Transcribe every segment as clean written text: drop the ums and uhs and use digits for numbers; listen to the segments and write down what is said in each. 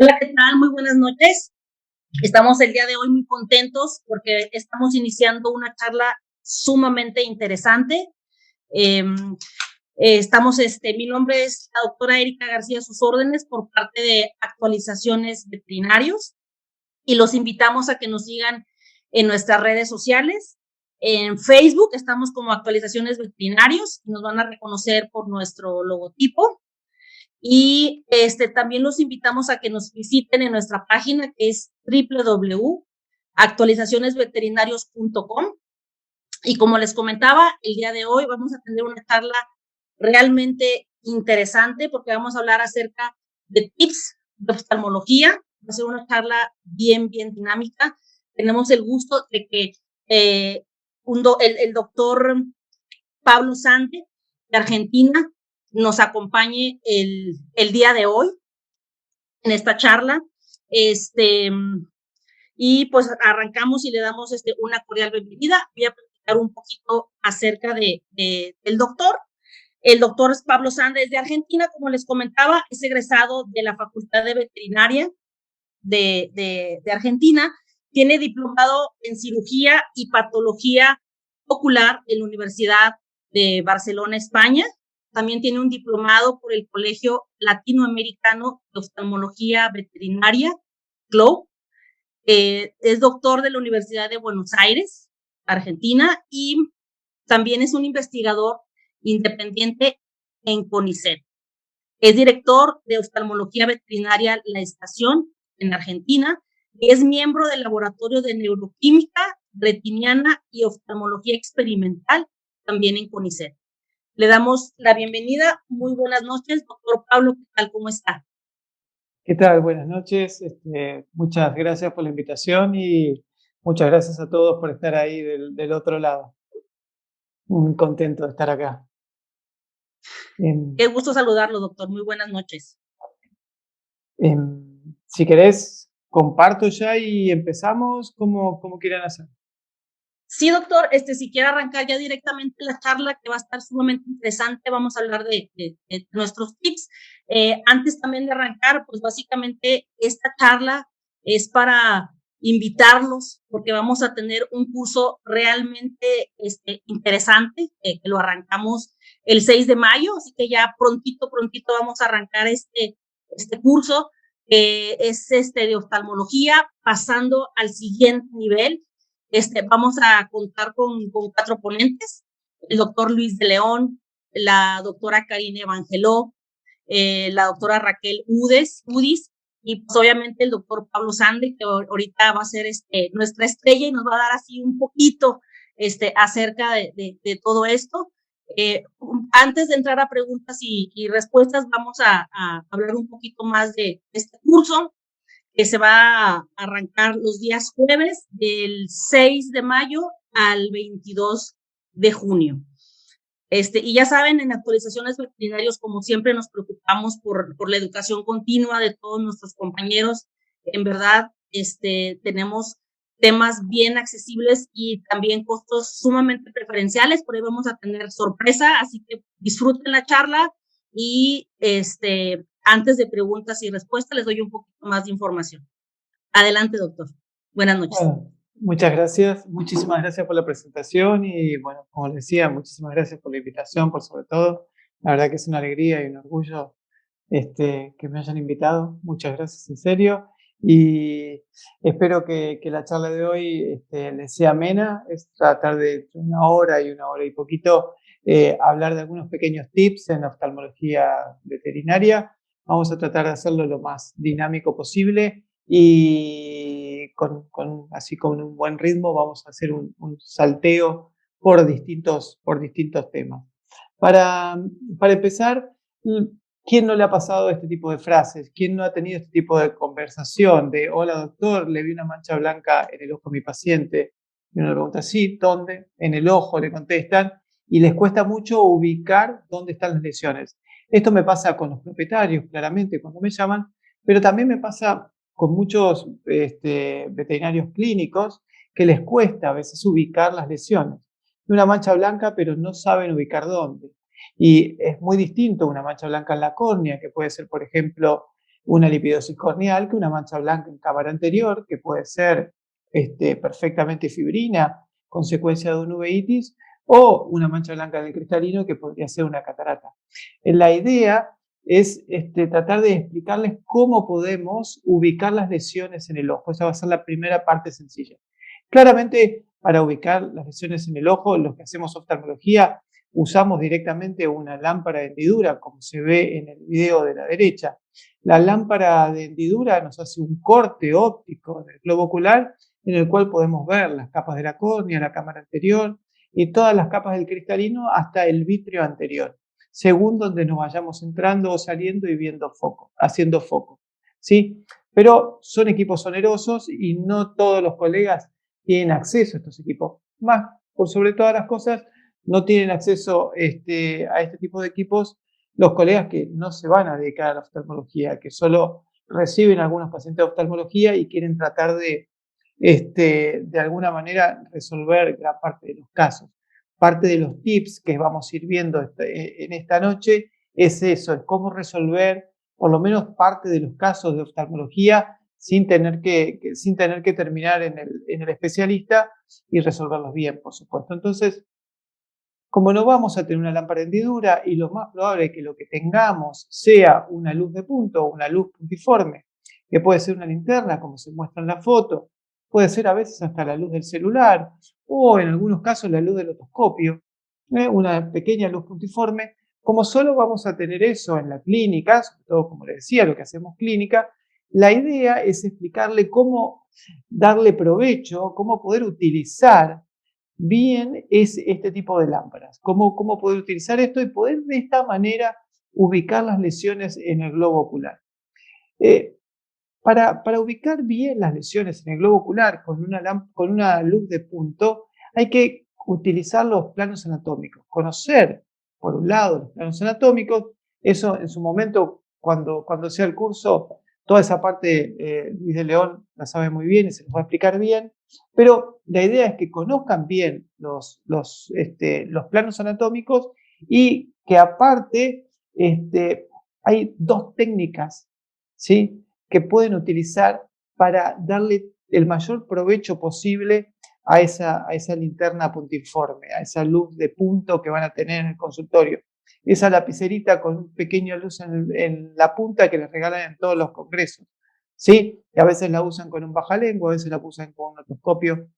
Hola, ¿qué tal? Muy buenas noches. Estamos el día de hoy muy contentos porque estamos iniciando una charla sumamente interesante. Mi nombre es la doctora Erika García, a sus órdenes, por parte de Actualizaciones Veterinarios, y los invitamos a que nos sigan en nuestras redes sociales. En Facebook estamos como Actualizaciones Veterinarios, y nos van a reconocer por nuestro logotipo. Y también los invitamos a que nos visiten en nuestra página, que es www.actualizacionesveterinarios.com. Y como les comentaba, el día de hoy vamos a tener una charla realmente interesante, porque vamos a hablar acerca de tips de oftalmología. Va a ser una charla bien dinámica. Tenemos el gusto de que el doctor Pablo Sande, de Argentina, nos acompañe el día de hoy en esta charla. Y pues arrancamos y le damos una cordial bienvenida. Voy a platicar un poquito acerca del doctor. El doctor Pablo Sande es de Argentina, como les comentaba, es egresado de la Facultad de Veterinaria de Argentina. Tiene diplomado en cirugía y patología ocular en la Universidad de Barcelona, España. También tiene un diplomado por el Colegio Latinoamericano de Oftalmología Veterinaria, CLOV. Es doctor de la Universidad de Buenos Aires, Argentina, y también es un investigador independiente en CONICET. Es director de Oftalmología Veterinaria La Estación en Argentina, y es miembro del Laboratorio de Neuroquímica Retiniana y Oftalmología Experimental, también en CONICET. Le damos la bienvenida. Muy buenas noches, doctor Pablo. ¿Qué tal? ¿Cómo está? ¿Qué tal? Buenas noches. Muchas gracias por la invitación y muchas gracias a todos por estar ahí del otro lado. Muy contento de estar acá. Qué gusto saludarlo, doctor. Muy buenas noches. Si querés, comparto ya y empezamos como quieran hacer. Sí, doctor, si quiere arrancar ya directamente la charla, que va a estar sumamente interesante. Vamos a hablar de nuestros tips. Antes también de arrancar, pues básicamente esta charla es para invitarlos, porque vamos a tener un curso realmente interesante, que lo arrancamos el 6 de mayo, así que ya prontito vamos a arrancar este curso, que es de oftalmología, pasando al siguiente nivel. Vamos a contar con 4 ponentes: el doctor Luis de León, la doctora Karine Evangeló, la doctora Raquel Udis, y pues obviamente el doctor Pablo Sande, que ahorita va a ser nuestra estrella y nos va a dar así un poquito acerca de todo esto. Antes de entrar a preguntas y respuestas, vamos a hablar un poquito más de este curso, que se va a arrancar los días jueves del 6 de mayo al 22 de junio. Y ya saben, en Actualizaciones Veterinarios, como siempre, nos preocupamos por la educación continua de todos nuestros compañeros. En verdad, tenemos temas bien accesibles y también costos sumamente preferenciales. Por ahí vamos a tener sorpresa, así que disfruten la charla y antes de preguntas y respuestas les doy un poquito más de información. Adelante, doctor. Buenas noches. Bueno, muchas gracias, muchísimas gracias por la presentación y bueno, como les decía, muchísimas gracias por la invitación, por sobre todo. La verdad que es una alegría y un orgullo que me hayan invitado. Muchas gracias, en serio. Y espero que la charla de hoy les sea amena. Es tratar de entre una hora y poquito hablar de algunos pequeños tips en oftalmología veterinaria. Vamos a tratar de hacerlo lo más dinámico posible y así con un buen ritmo vamos a hacer un salteo por distintos temas. Para empezar, ¿quién no le ha pasado este tipo de frases? ¿Quién no ha tenido este tipo de conversación de, hola doctor, le vi una mancha blanca en el ojo a mi paciente? Y uno le pregunta, sí, ¿dónde? En el ojo, le contestan, y les cuesta mucho ubicar dónde están las lesiones. Esto me pasa con los propietarios, claramente, cuando me llaman, pero también me pasa con muchos veterinarios clínicos que les cuesta a veces ubicar las lesiones. Una mancha blanca, pero no saben ubicar dónde. Y es muy distinto una mancha blanca en la córnea, que puede ser, por ejemplo, una lipidosis corneal, que una mancha blanca en cámara anterior, que puede ser perfectamente fibrina, consecuencia de una uveitis, o una mancha blanca en el cristalino, que podría ser una catarata. La idea es tratar de explicarles cómo podemos ubicar las lesiones en el ojo. Esa va a ser la primera parte sencilla. Claramente, para ubicar las lesiones en el ojo, los que hacemos oftalmología, usamos directamente una lámpara de hendidura, como se ve en el video de la derecha. La lámpara de hendidura nos hace un corte óptico del globo ocular en el cual podemos ver las capas de la córnea, la cámara anterior y todas las capas del cristalino hasta el vítreo anterior, según donde nos vayamos entrando o saliendo y viendo foco, haciendo foco, ¿sí? Pero son equipos onerosos y no todos los colegas tienen acceso a estos equipos. Más, por sobre todas las cosas, no tienen acceso a este tipo de equipos los colegas que no se van a dedicar a la oftalmología, que solo reciben algunos pacientes de oftalmología y quieren tratar de alguna manera resolver gran parte de los casos. Parte de los tips que vamos a ir viendo en esta noche es eso, es cómo resolver por lo menos parte de los casos de oftalmología sin tener que terminar en el especialista y resolverlos bien, por supuesto. Entonces, como no vamos a tener una lámpara de hendidura y lo más probable es que lo que tengamos sea una luz de punto o una luz puntiforme, que puede ser una linterna, como se muestra en la foto, puede ser a veces hasta la luz del celular o en algunos casos la luz del otoscopio, una pequeña luz puntiforme. Como solo vamos a tener eso en la clínica, sobre todo como les decía, lo que hacemos clínica, la idea es explicarle cómo darle provecho, cómo poder utilizar bien es este tipo de lámparas. ¿Cómo poder utilizar esto y poder de esta manera ubicar las lesiones en el globo ocular? Para ubicar bien las lesiones en el globo ocular con una luz de punto, hay que utilizar los planos anatómicos. Conocer, por un lado, los planos anatómicos. Eso en su momento, cuando sea el curso, toda esa parte Luis de León la sabe muy bien y se los va a explicar bien. Pero la idea es que conozcan bien los planos anatómicos y que aparte hay dos técnicas, ¿sí?, que pueden utilizar para darle el mayor provecho posible a esa linterna puntiforme, a esa luz de punto que van a tener en el consultorio. Esa lapicerita con un pequeño luz en la punta que les regalan en todos los congresos, ¿sí? Y a veces la usan con un bajalengua, a veces la usan con un otoscopio.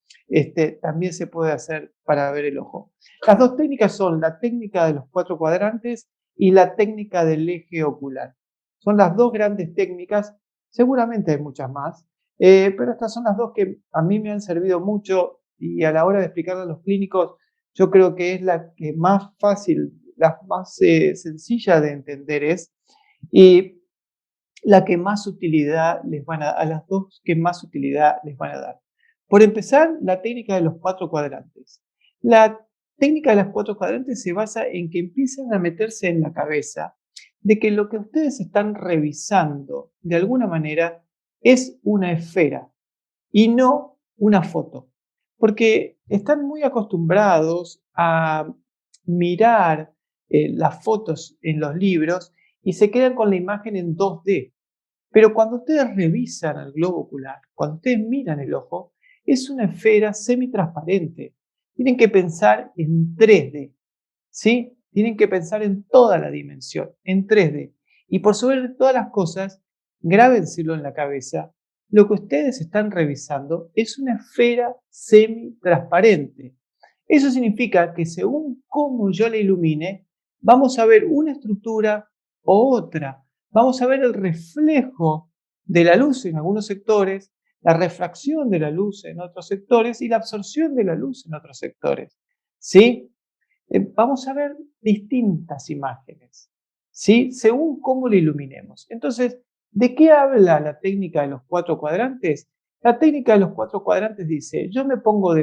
También se puede hacer para ver el ojo. Las dos técnicas son la técnica de los 4 cuadrantes y la técnica del eje ocular. Son las dos grandes técnicas. Seguramente hay muchas más, pero estas son las dos que a mí me han servido mucho y a la hora de explicarle a los clínicos, yo creo que es la que más fácil, la más sencilla de entender es, y la que más utilidad les van a las dos que más utilidad les van a dar. Por empezar, la técnica de los 4 cuadrantes. La técnica de los 4 cuadrantes se basa en que empiecen a meterse en la cabeza de que lo que ustedes están revisando de alguna manera es una esfera y no una foto, porque están muy acostumbrados a mirar las fotos en los libros y se quedan con la imagen en 2D. Pero cuando ustedes revisan el globo ocular, cuando ustedes miran el ojo, es una esfera semitransparente. Tienen que pensar en 3D, ¿sí? Tienen que pensar en toda la dimensión, en 3D. Y por sobre todas las cosas, grábenselo en la cabeza. Lo que ustedes están revisando es una esfera semitransparente. Eso significa que según cómo yo la ilumine, vamos a ver una estructura o otra. Vamos a ver el reflejo de la luz en algunos sectores, la refracción de la luz en otros sectores y la absorción de la luz en otros sectores. ¿Sí? Vamos a ver distintas imágenes, ¿sí? Según cómo lo iluminemos. Entonces, ¿de qué habla la técnica de los 4 cuadrantes? La técnica de los 4 cuadrantes dice, yo me pongo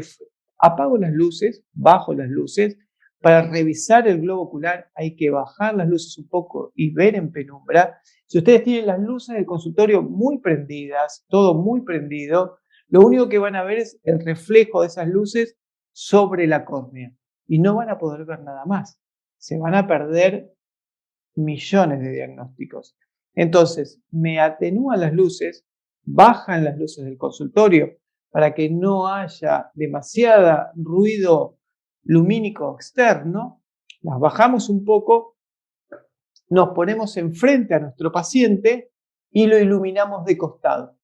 apago las luces, bajo las luces, para revisar el globo ocular hay que bajar las luces un poco y ver en penumbra. Si ustedes tienen las luces del consultorio muy prendidas, todo muy prendido, lo único que van a ver es el reflejo de esas luces sobre la córnea y no van a poder ver nada más. Se van a perder millones de diagnósticos. Entonces, me atenúan las luces, bajan las luces del consultorio para que no haya demasiado ruido lumínico externo, las bajamos un poco, nos ponemos enfrente a nuestro paciente y lo iluminamos de costado.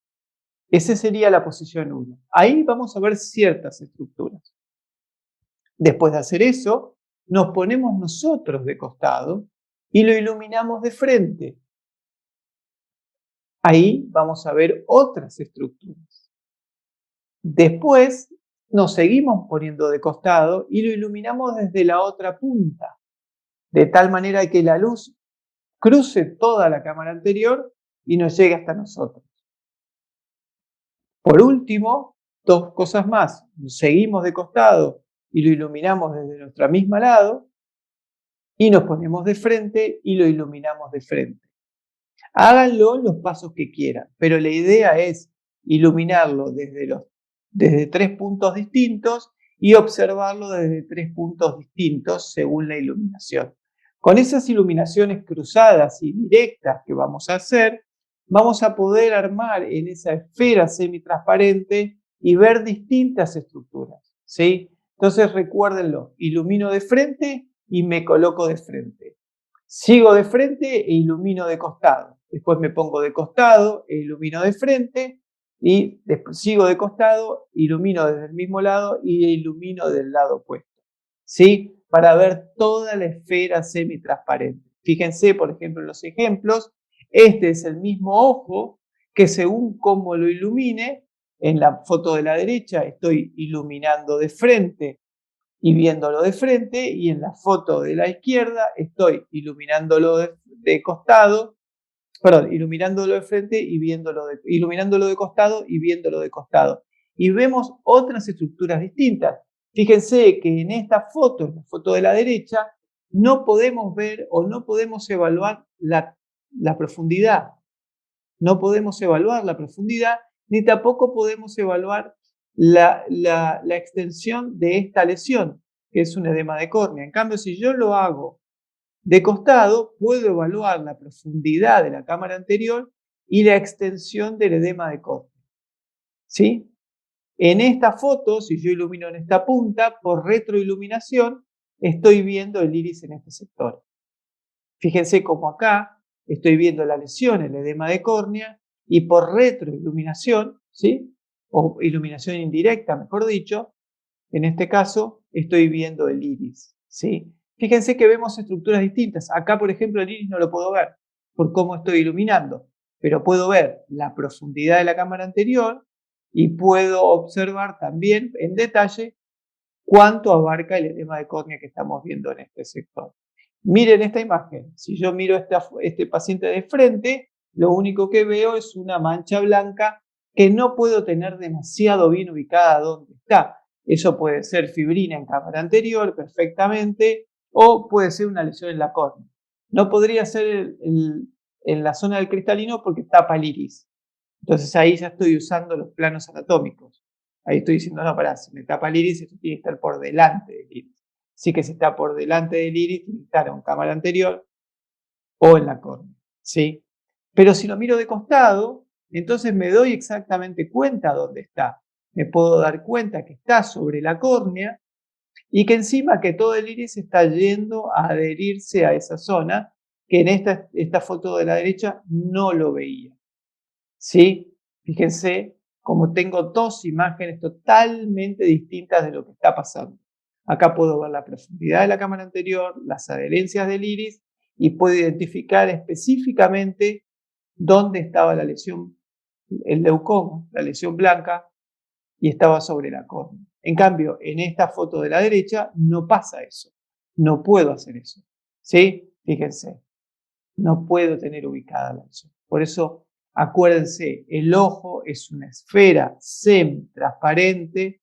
Esa sería la posición 1. Ahí vamos a ver ciertas estructuras. Después de hacer eso, nos ponemos nosotros de costado y lo iluminamos de frente. Ahí vamos a ver otras estructuras. Después nos seguimos poniendo de costado y lo iluminamos desde la otra punta, de tal manera que la luz cruce toda la cámara anterior y nos llegue hasta nosotros. Por último, 2 cosas más. Nos seguimos de costado y lo iluminamos desde nuestro mismo lado y nos ponemos de frente y lo iluminamos de frente. Háganlo los pasos que quieran, pero la idea es iluminarlo desde 3 puntos distintos y observarlo desde 3 puntos distintos según la iluminación. Con esas iluminaciones cruzadas y directas que vamos a hacer, vamos a poder armar en esa esfera semitransparente y ver distintas estructuras, ¿sí? Entonces recuérdenlo, ilumino de frente y me coloco de frente. Sigo de frente e ilumino de costado. Después me pongo de costado e ilumino de frente. Y después sigo de costado, ilumino desde el mismo lado y ilumino del lado opuesto. ¿Sí? Para ver toda la esfera semitransparente. Fíjense, por ejemplo, en los ejemplos. Este es el mismo ojo que según cómo lo ilumine, en la foto de la derecha estoy iluminando de frente y viéndolo de frente, y en la foto de la izquierda estoy iluminándolo de costado, perdón, iluminándolo de frente y iluminándolo de costado y viéndolo de costado. Y vemos otras estructuras distintas. Fíjense que en esta foto, en la foto de la derecha, no podemos ver o no podemos evaluar la profundidad. No podemos evaluar la profundidad, ni tampoco podemos evaluar la extensión de esta lesión, que es un edema de córnea. En cambio, si yo lo hago de costado, puedo evaluar la profundidad de la cámara anterior y la extensión del edema de córnea. ¿Sí? En esta foto, si yo ilumino en esta punta, por retroiluminación, estoy viendo el iris en este sector. Fíjense cómo acá estoy viendo la lesión, el edema de córnea, y por retroiluminación, ¿sí? O iluminación indirecta, mejor dicho, en este caso estoy viendo el iris, ¿sí? Fíjense que vemos estructuras distintas. Acá, por ejemplo, el iris no lo puedo ver por cómo estoy iluminando, pero puedo ver la profundidad de la cámara anterior y puedo observar también en detalle cuánto abarca el edema de córnea que estamos viendo en este sector. Miren esta imagen. Si yo miro este paciente de frente, lo único que veo es una mancha blanca que no puedo tener demasiado bien ubicada donde está. Eso puede ser fibrina en cámara anterior perfectamente o puede ser una lesión en la córnea. No podría ser en la zona del cristalino porque tapa el iris. Entonces ahí ya estoy usando los planos anatómicos. Ahí estoy diciendo, no, pará, si me tapa el iris, esto tiene que estar por delante del iris. Así que si está por delante del iris, tiene que estar en cámara anterior o en la córnea, ¿sí? Pero si lo miro de costado, entonces me doy exactamente cuenta dónde está. Me puedo dar cuenta que está sobre la córnea y que encima que todo el iris está yendo a adherirse a esa zona que en esta foto de la derecha no lo veía, ¿sí? Fíjense cómo tengo dos imágenes totalmente distintas de lo que está pasando. Acá puedo ver la profundidad de la cámara anterior, las adherencias del iris y puedo identificar específicamente dónde estaba la lesión, el leucoma, la lesión blanca, y estaba sobre la córnea. En cambio, en esta foto de la derecha no pasa eso. No puedo hacer eso. ¿Sí? Fíjense, no puedo tener ubicada la lesión. Por eso, acuérdense, el ojo es una esfera semi-transparente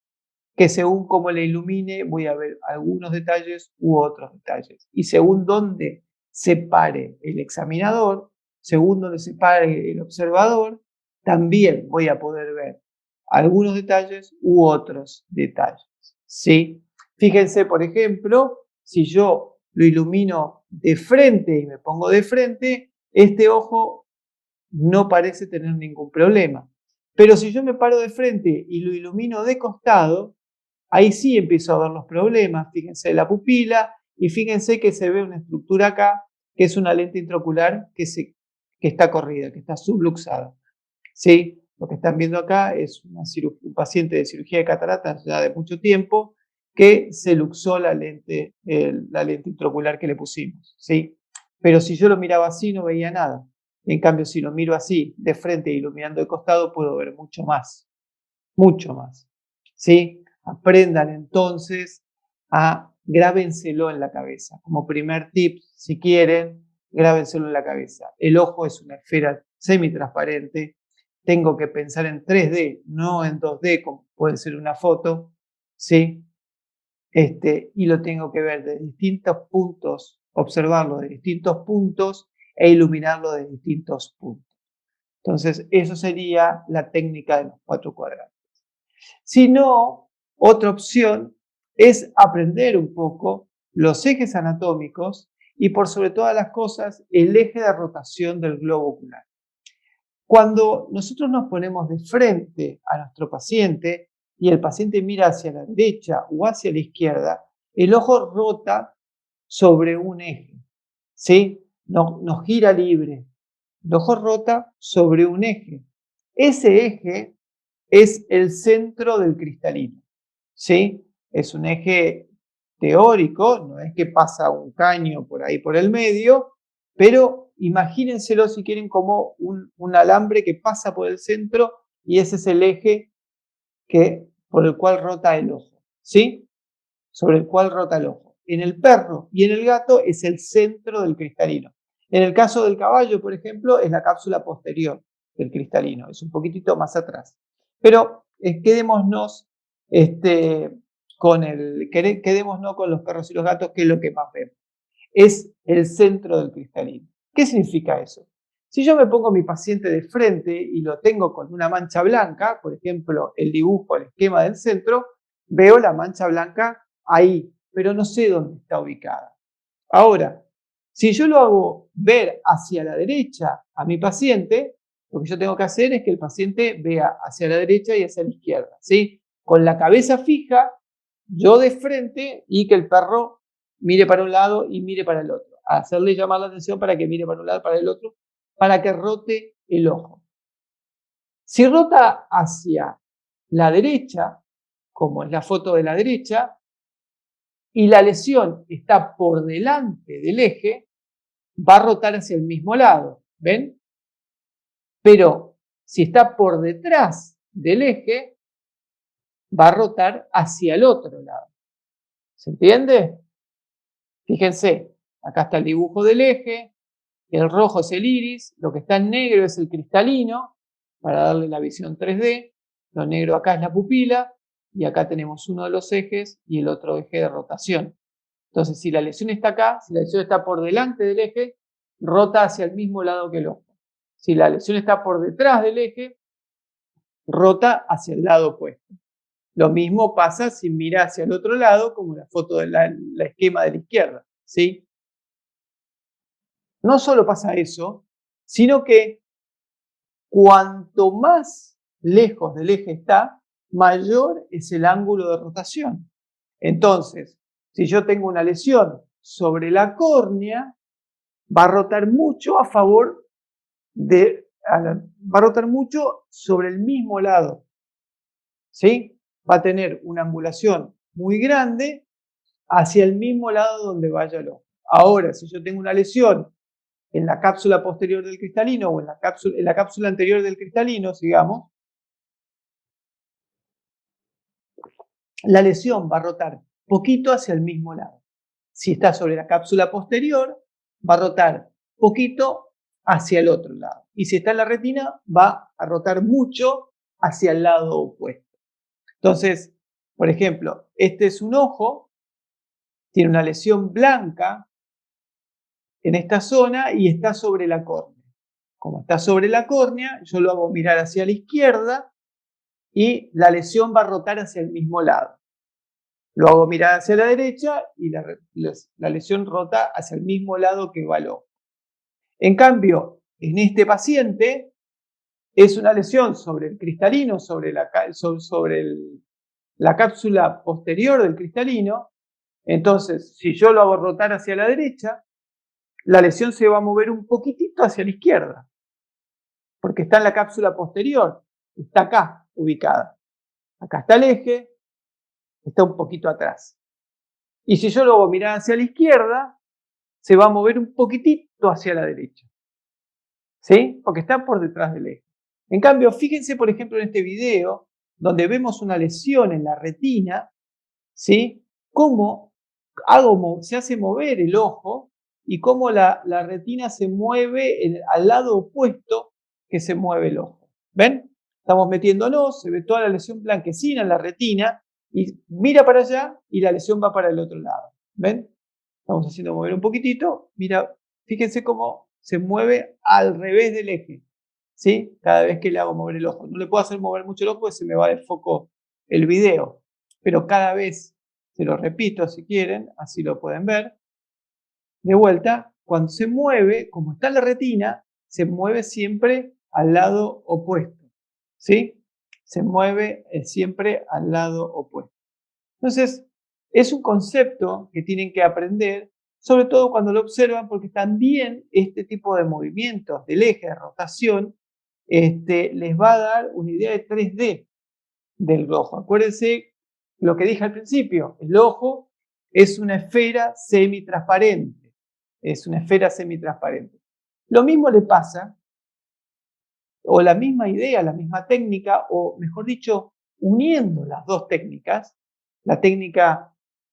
que según cómo la ilumine voy a ver algunos detalles u otros detalles. Y según dónde se pare el examinador, según dónde se pare el observador, también voy a poder ver algunos detalles u otros detalles. ¿Sí? Fíjense, por ejemplo, si yo lo ilumino de frente y me pongo de frente, este ojo no parece tener ningún problema. Pero si yo me paro de frente y lo ilumino de costado, ahí sí empiezo a ver los problemas. Fíjense la pupila y fíjense que se ve una estructura acá, que es una lente intraocular que está corrida, que está subluxada. ¿Sí? Lo que están viendo acá es un paciente de cirugía de cataratas ya de mucho tiempo que se luxó la lente intraocular que le pusimos. ¿Sí? Pero si yo lo miraba así no veía nada. En cambio, si lo miro así, de frente y iluminando de costado, puedo ver mucho más. Mucho más. ¿Sí? Aprendan entonces grábenselo en la cabeza. Como primer tip, si quieren, grábenselo en la cabeza. El ojo es una esfera semitransparente. Tengo que pensar en 3D, no en 2D, como puede ser una foto, ¿sí? Y lo tengo que ver de distintos puntos, observarlo de distintos puntos e iluminarlo de distintos puntos. Entonces, eso sería la técnica de los 4 cuadrantes. Si no, otra opción es aprender un poco los ejes anatómicos y por sobre todas las cosas el eje de rotación del globo ocular. Cuando nosotros nos ponemos de frente a nuestro paciente y el paciente mira hacia la derecha o hacia la izquierda, el ojo rota sobre un eje, ¿sí? No gira libre. El ojo rota sobre un eje. Ese eje es el centro del cristalino, ¿sí? Es un eje teórico, no es que pasa un caño por ahí por el medio, pero imagínenselo si quieren como un alambre que pasa por el centro y ese es el eje por el cual rota el ojo, ¿sí? Sobre el cual rota el ojo. En el perro y en el gato es el centro del cristalino. En el caso del caballo, por ejemplo, es la cápsula posterior del cristalino, es un poquitito más atrás. Pero quedémonos con los perros y los gatos, que es lo que más vemos. Es el centro del cristalino. ¿Qué significa eso? Si yo me pongo a mi paciente de frente y lo tengo con una mancha blanca, por ejemplo, el dibujo, el esquema del centro, veo la mancha blanca ahí, pero no sé dónde está ubicada. Ahora, si yo lo hago ver hacia la derecha a mi paciente, lo que yo tengo que hacer es que el paciente vea hacia la derecha y hacia la izquierda, ¿sí? Con la cabeza fija, yo de frente, y que el perro mire para un lado y mire para el otro. Hacerle llamar la atención para que mire para un lado y para el otro, para que rote el ojo. Si rota hacia la derecha, como es la foto de la derecha, y la lesión está por delante del eje, va a rotar hacia el mismo lado, ¿ven? Pero si está por detrás del eje, va a rotar hacia el otro lado. ¿Se entiende? Fíjense, acá está el dibujo del eje, el rojo es el iris, lo que está en negro es el cristalino, para darle la visión 3D, lo negro acá es la pupila, y acá tenemos uno de los ejes y el otro eje de rotación. Entonces, si la lesión está acá, si la lesión está por delante del eje, rota hacia el mismo lado que el ojo. Si la lesión está por detrás del eje, rota hacia el lado opuesto. Lo mismo pasa si mira hacia el otro lado, como la foto de la esquema de la izquierda, ¿sí? No solo pasa eso, sino que cuanto más lejos del eje está, mayor es el ángulo de rotación. Entonces, si yo tengo una lesión sobre la córnea, va a rotar mucho a favor va a rotar mucho sobre el mismo lado, ¿sí? Va a tener una angulación muy grande hacia el mismo lado donde vaya el ojo. Ahora, si yo tengo una lesión en la cápsula posterior del cristalino o en la cápsula anterior del cristalino, digamos, la lesión va a rotar poquito hacia el mismo lado. Si está sobre la cápsula posterior, va a rotar poquito hacia el otro lado. Y si está en la retina, va a rotar mucho hacia el lado opuesto. Entonces, por ejemplo, este es un ojo, tiene una lesión blanca en esta zona y está sobre la córnea. Como está sobre la córnea, yo lo hago mirar hacia la izquierda y la lesión va a rotar hacia el mismo lado. Lo hago mirar hacia la derecha y la lesión rota hacia el mismo lado que va el ojo. En cambio, en este paciente es una lesión sobre el cristalino, sobre la cápsula posterior del cristalino. Entonces, si yo lo hago rotar hacia la derecha, la lesión se va a mover un poquitito hacia la izquierda, porque está en la cápsula posterior, está acá ubicada. Acá está el eje, está un poquito atrás. Y si yo lo hago mirar hacia la izquierda, se va a mover un poquitito hacia la derecha, ¿sí? Porque está por detrás del eje. En cambio, fíjense, por ejemplo, en este video, donde vemos una lesión en la retina, ¿sí? Cómo se hace mover el ojo y cómo la retina se mueve al lado opuesto que se mueve el ojo. ¿Ven? Estamos metiéndonos, se ve toda la lesión blanquecina en la retina y mira para allá y la lesión va para el otro lado. ¿Ven? Estamos haciendo mover un poquitito. Mira, fíjense cómo se mueve al revés del eje, ¿sí? Cada vez que le hago mover el ojo. No le puedo hacer mover mucho el ojo porque se me va de foco el video. Pero cada vez, se lo repito si quieren, así lo pueden ver. De vuelta, cuando se mueve, como está en la retina, se mueve siempre al lado opuesto, ¿sí? Se mueve siempre al lado opuesto. Entonces, es un concepto que tienen que aprender, sobre todo cuando lo observan, porque también este tipo de movimientos del eje de rotación les va a dar una idea de 3D del ojo. Acuérdense lo que dije al principio, el ojo es una esfera semitransparente, es una esfera semitransparente. Lo mismo le pasa, o la misma idea, la misma técnica, o mejor dicho, uniendo las dos técnicas, la técnica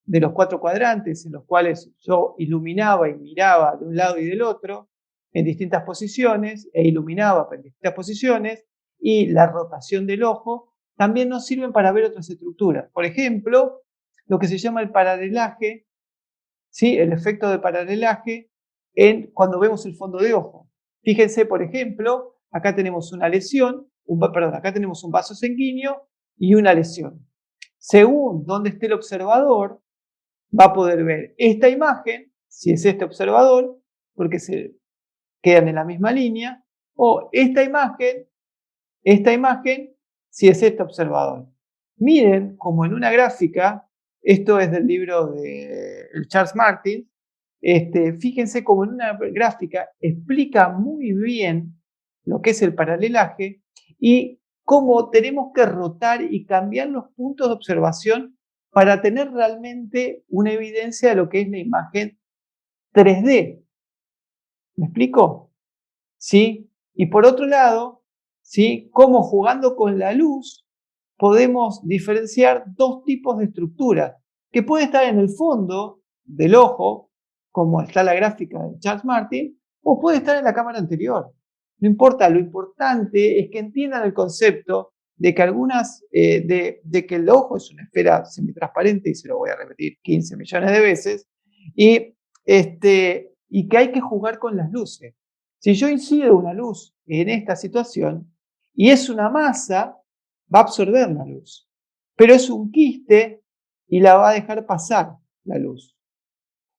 de los 4 cuadrantes, en los cuales yo iluminaba y miraba de un lado y del otro, en distintas posiciones, e iluminaba en distintas posiciones, y la rotación del ojo, también nos sirven para ver otras estructuras. Por ejemplo, lo que se llama el paralelaje, ¿sí? El efecto de paralelaje cuando vemos el fondo de ojo. Fíjense, por ejemplo, acá tenemos una lesión, acá tenemos un vaso sanguíneo y una lesión. Según donde esté el observador, va a poder ver esta imagen, si es este observador, porque se quedan en la misma línea, o esta imagen, si es este observador. Miren como en una gráfica, esto es del libro de Charles Martin, fíjense como en una gráfica explica muy bien lo que es el paralelaje y cómo tenemos que rotar y cambiar los puntos de observación para tener realmente una evidencia de lo que es la imagen 3D. ¿Me explico? ¿Sí? Y por otro lado, ¿sí? Cómo jugando con la luz podemos diferenciar dos tipos de estructuras que puede estar en el fondo del ojo, como está la gráfica de Charles Martin, o puede estar en la cámara anterior. No importa, lo importante es que entiendan el concepto de que de que el ojo es una esfera semitransparente, y se lo voy a repetir 15 millones de veces, y que hay que jugar con las luces. Si yo incido una luz en esta situación y es una masa, va a absorber la luz. pero es un quiste y la va a dejar pasar la luz.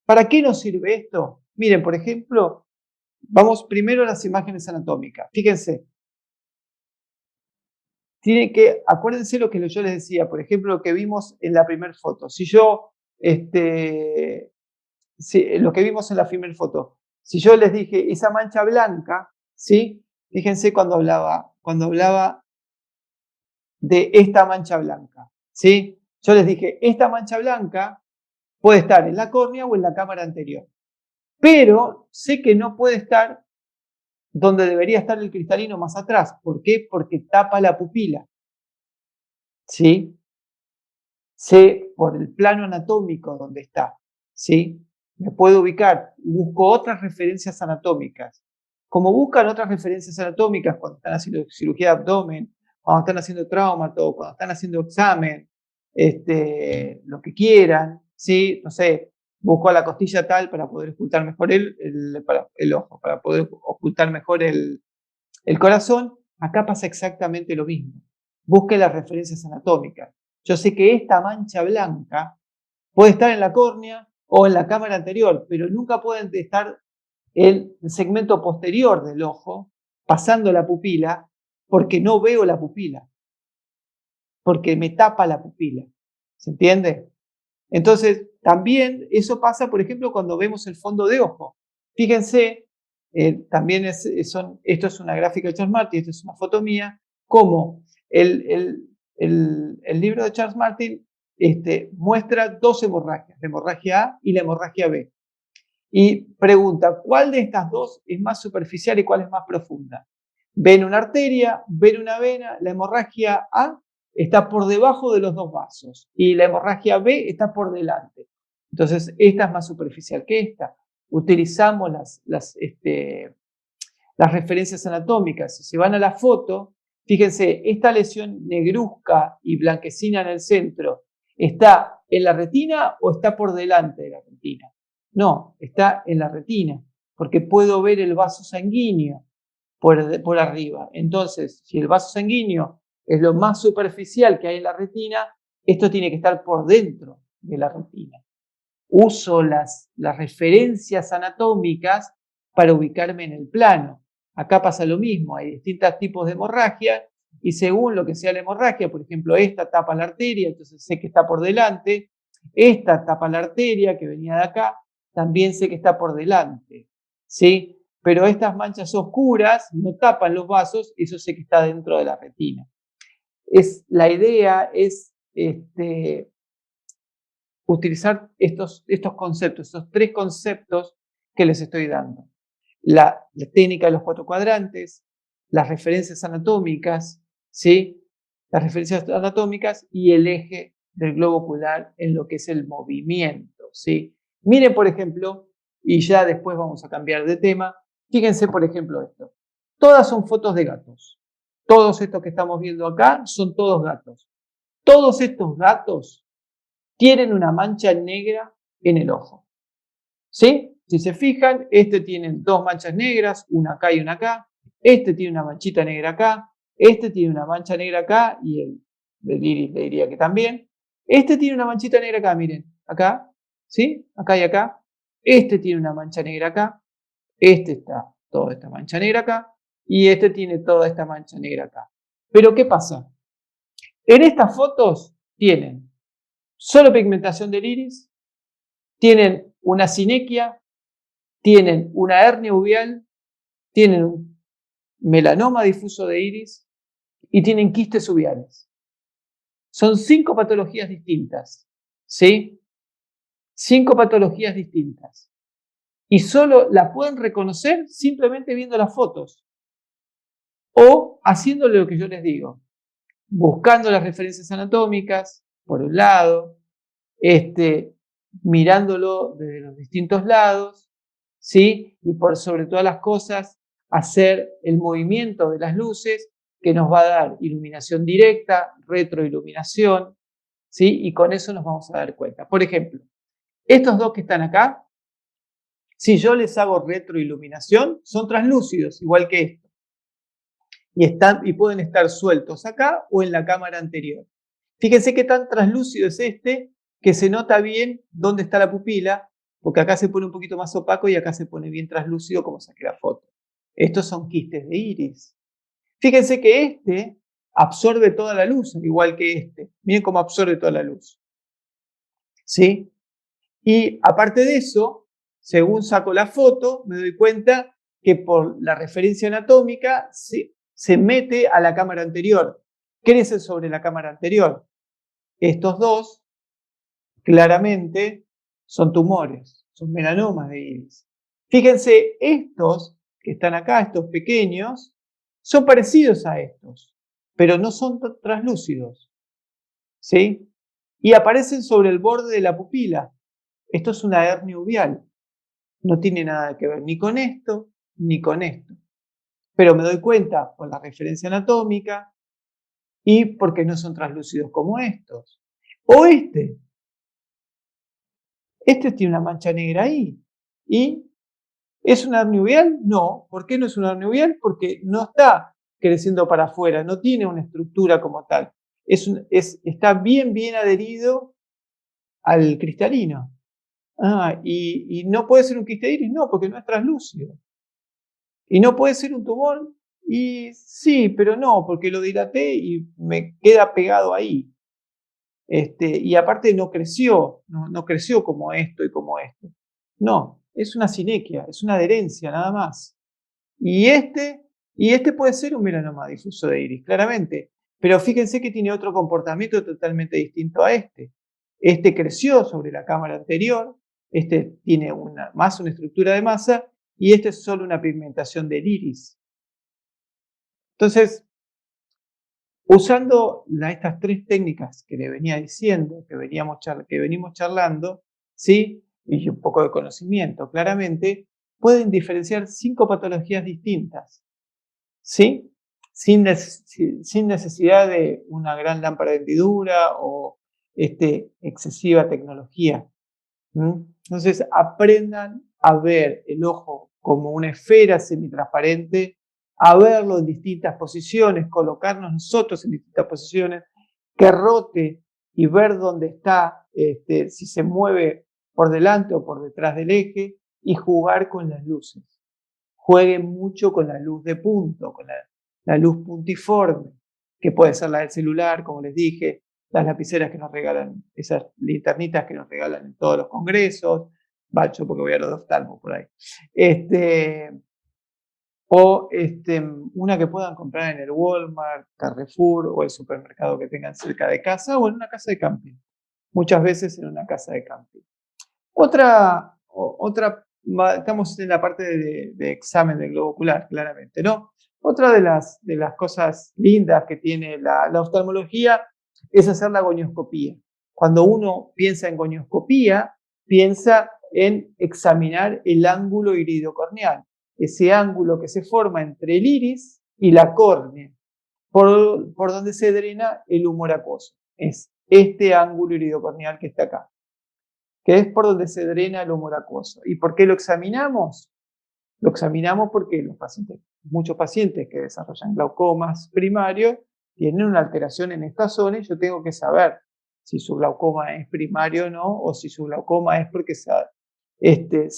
¿Para qué nos sirve esto? Miren, por ejemplo, vamos primero a las imágenes anatómicas. Fíjense, acuérdense lo que yo les decía, por ejemplo, lo que vimos en la primera foto. Lo que vimos en la primera foto, si yo les dije esa mancha blanca, ¿sí? Fíjense cuando hablaba de esta mancha blanca, ¿sí? Yo les dije, esta mancha blanca puede estar en la córnea o en la cámara anterior, pero sé que no puede estar donde debería estar el cristalino más atrás. ¿Por qué? Porque tapa la pupila, ¿sí? Sé por el plano anatómico dónde está, ¿sí? Me puedo ubicar, busco otras referencias anatómicas. Como buscan otras referencias anatómicas cuando están haciendo cirugía de abdomen, cuando están haciendo traumato, cuando están haciendo examen, lo que quieran, ¿sí? No sé, busco a la costilla tal para poder ocultar mejor el ojo, para poder ocultar mejor el corazón. Acá pasa exactamente lo mismo. Busque las referencias anatómicas. Yo sé que esta mancha blanca puede estar en la córnea o en la cámara anterior, pero nunca pueden estar en el segmento posterior del ojo, pasando la pupila, porque no veo la pupila, porque me tapa la pupila. ¿Se entiende? Entonces, también eso pasa, por ejemplo, cuando vemos el fondo de ojo. Fíjense, también esto es una gráfica de Charles Martin, esto es una foto mía, como el libro de Charles Martin muestra dos hemorragias, la hemorragia A y la hemorragia B. Y pregunta, ¿cuál de estas dos es más superficial y cuál es más profunda? Ven una arteria, ven una vena, la hemorragia A está por debajo de los dos vasos y la hemorragia B está por delante. Entonces, esta es más superficial que esta. Utilizamos las referencias anatómicas. Si se van a la foto, fíjense, esta lesión negruzca y blanquecina en el centro, ¿está en la retina o está por delante de la retina? No, está en la retina, porque puedo ver el vaso sanguíneo por arriba. Entonces, si el vaso sanguíneo es lo más superficial que hay en la retina, esto tiene que estar por dentro de la retina. Uso las referencias anatómicas para ubicarme en el plano. Acá pasa lo mismo, hay distintos tipos de hemorragia y según lo que sea la hemorragia, por ejemplo, esta tapa la arteria, entonces sé que está por delante, esta tapa la arteria que venía de acá, también sé que está por delante, ¿sí? Pero estas manchas oscuras no tapan los vasos, eso sé que está dentro de la retina. La idea es utilizar estos conceptos, estos tres conceptos que les estoy dando. La técnica de los 4 cuadrantes, las referencias anatómicas, ¿sí? Las referencias anatómicas y el eje del globo ocular en lo que es el movimiento, ¿sí? Miren, por ejemplo, y ya después vamos a cambiar de tema, fíjense, por ejemplo, esto. Todas son fotos de gatos. Todos estos que estamos viendo acá son todos gatos. Todos estos gatos tienen una mancha negra en el ojo. ¿Sí? Si se fijan, tiene dos manchas negras, una acá y una acá. Este tiene una manchita negra acá. Este tiene una mancha negra acá y el del iris le diría que también. Este tiene una manchita negra acá, miren, acá, ¿sí? Acá y acá. Este tiene una mancha negra acá. Este está toda esta mancha negra acá. Y este tiene toda esta mancha negra acá. Pero ¿qué pasa? En estas fotos tienen solo pigmentación del iris, tienen una sinequia, tienen una hernia uveal, tienen un melanoma difuso de iris y tienen quistes uveales. Son 5 patologías distintas, ¿sí? 5 patologías distintas. Y solo la pueden reconocer simplemente viendo las fotos o haciéndole lo que yo les digo, buscando las referencias anatómicas, por un lado, mirándolo desde los distintos lados, ¿sí? Y por sobre todas las cosas, hacer el movimiento de las luces que nos va a dar iluminación directa, retroiluminación, ¿sí? Y con eso nos vamos a dar cuenta. Por ejemplo, estos dos que están acá, si yo les hago retroiluminación, son translúcidos, igual que estos. Y pueden estar sueltos acá o en la cámara anterior. Fíjense qué tan translúcido es este, que se nota bien dónde está la pupila, porque acá se pone un poquito más opaco y acá se pone bien translúcido como saqué la foto. Estos son quistes de iris. Fíjense que este absorbe toda la luz, igual que este. Miren cómo absorbe toda la luz. ¿Sí? Y aparte de eso, según saco la foto, me doy cuenta que por la referencia anatómica se mete a la cámara anterior, crece sobre la cámara anterior. Estos dos claramente son tumores, son melanomas de iris. Fíjense, estos que están acá, estos pequeños, son parecidos a estos, pero no son translúcidos, ¿sí? Y aparecen sobre el borde de la pupila. Esto es una hernia uveal. No tiene nada que ver ni con esto, ni con esto. Pero me doy cuenta por la referencia anatómica y porque no son translúcidos como estos. O este tiene una mancha negra ahí. ¿Y es una hernia uveal? No. ¿Por qué no es una hernia uveal? Porque no está creciendo para afuera, no tiene una estructura como tal. Está bien adherido al cristalino. ¿Y no puede ser un quiste iris? No, porque no es translúcido. ¿Y no puede ser un tumor? Y sí, pero no, porque lo dilaté y me queda pegado ahí. Y aparte no creció, no creció como esto y como esto. No, es una sinequia, es una adherencia nada más. Y este puede ser un melanoma difuso de iris, claramente. Pero fíjense que tiene otro comportamiento totalmente distinto a este. Este creció sobre la cámara anterior, este tiene más una estructura de masa y este es solo una pigmentación del iris. Entonces, usando estas tres técnicas que le venía diciendo, que venimos charlando, ¿sí? Y un poco de conocimiento, claramente, pueden diferenciar 5 patologías distintas, ¿sí? Sin necesidad de una gran lámpara de hendidura o excesiva tecnología. Entonces, aprendan a ver el ojo como una esfera semitransparente, a verlo en distintas posiciones, colocarnos nosotros en distintas posiciones, que rote y ver dónde está, si se mueve por delante o por detrás del eje, y jugar con las luces. Jueguen mucho con la luz de punto, con la luz puntiforme, que puede ser la del celular, como les dije, las lapiceras que nos regalan, esas linternitas que nos regalan en todos los congresos, yo porque voy a los de oftalmo por ahí. Una que puedan comprar en el Walmart, Carrefour o el supermercado que tengan cerca de casa o en una casa de camping. Muchas veces en una casa de camping. Estamos en la parte de examen del globo ocular, claramente, ¿no? Otra de las cosas lindas que tiene la oftalmología es hacer la gonioscopía. Cuando uno piensa en gonioscopía, piensa en examinar el ángulo iridocorneal, ese ángulo que se forma entre el iris y la córnea, por donde se drena el humor acuoso. Es este ángulo iridocorneal que está acá, que es por donde se drena el humor acuoso. ¿Y por qué lo examinamos? Lo examinamos porque muchos pacientes que desarrollan glaucomas primarios tienen una alteración en esta zona y yo tengo que saber si su glaucoma es primario o no, o si su glaucoma es porque se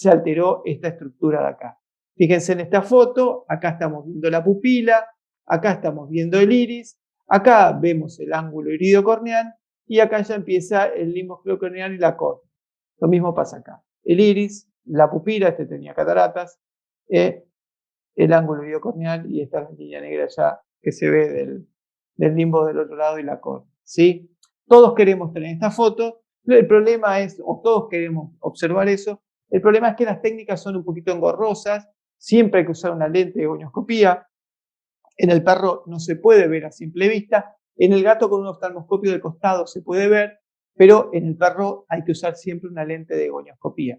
alteró esta estructura de acá. Fíjense en esta foto, acá estamos viendo la pupila, acá estamos viendo el iris, acá vemos el ángulo iridocorneal y acá ya empieza el limbo esclerocorneal y la córnea. Lo mismo pasa acá. El iris, la pupila, tenía cataratas, el ángulo iridocorneal y esta línea negra ya que se ve del limbo del otro lado y la córnea, ¿sí? Todos queremos tener esta foto, el problema es, o todos queremos observar eso, el problema es que las técnicas son un poquito engorrosas, siempre hay que usar una lente de gonioscopía, en el perro no se puede ver a simple vista, en el gato con un oftalmoscopio de costado se puede ver, pero en el perro hay que usar siempre una lente de gonioscopía,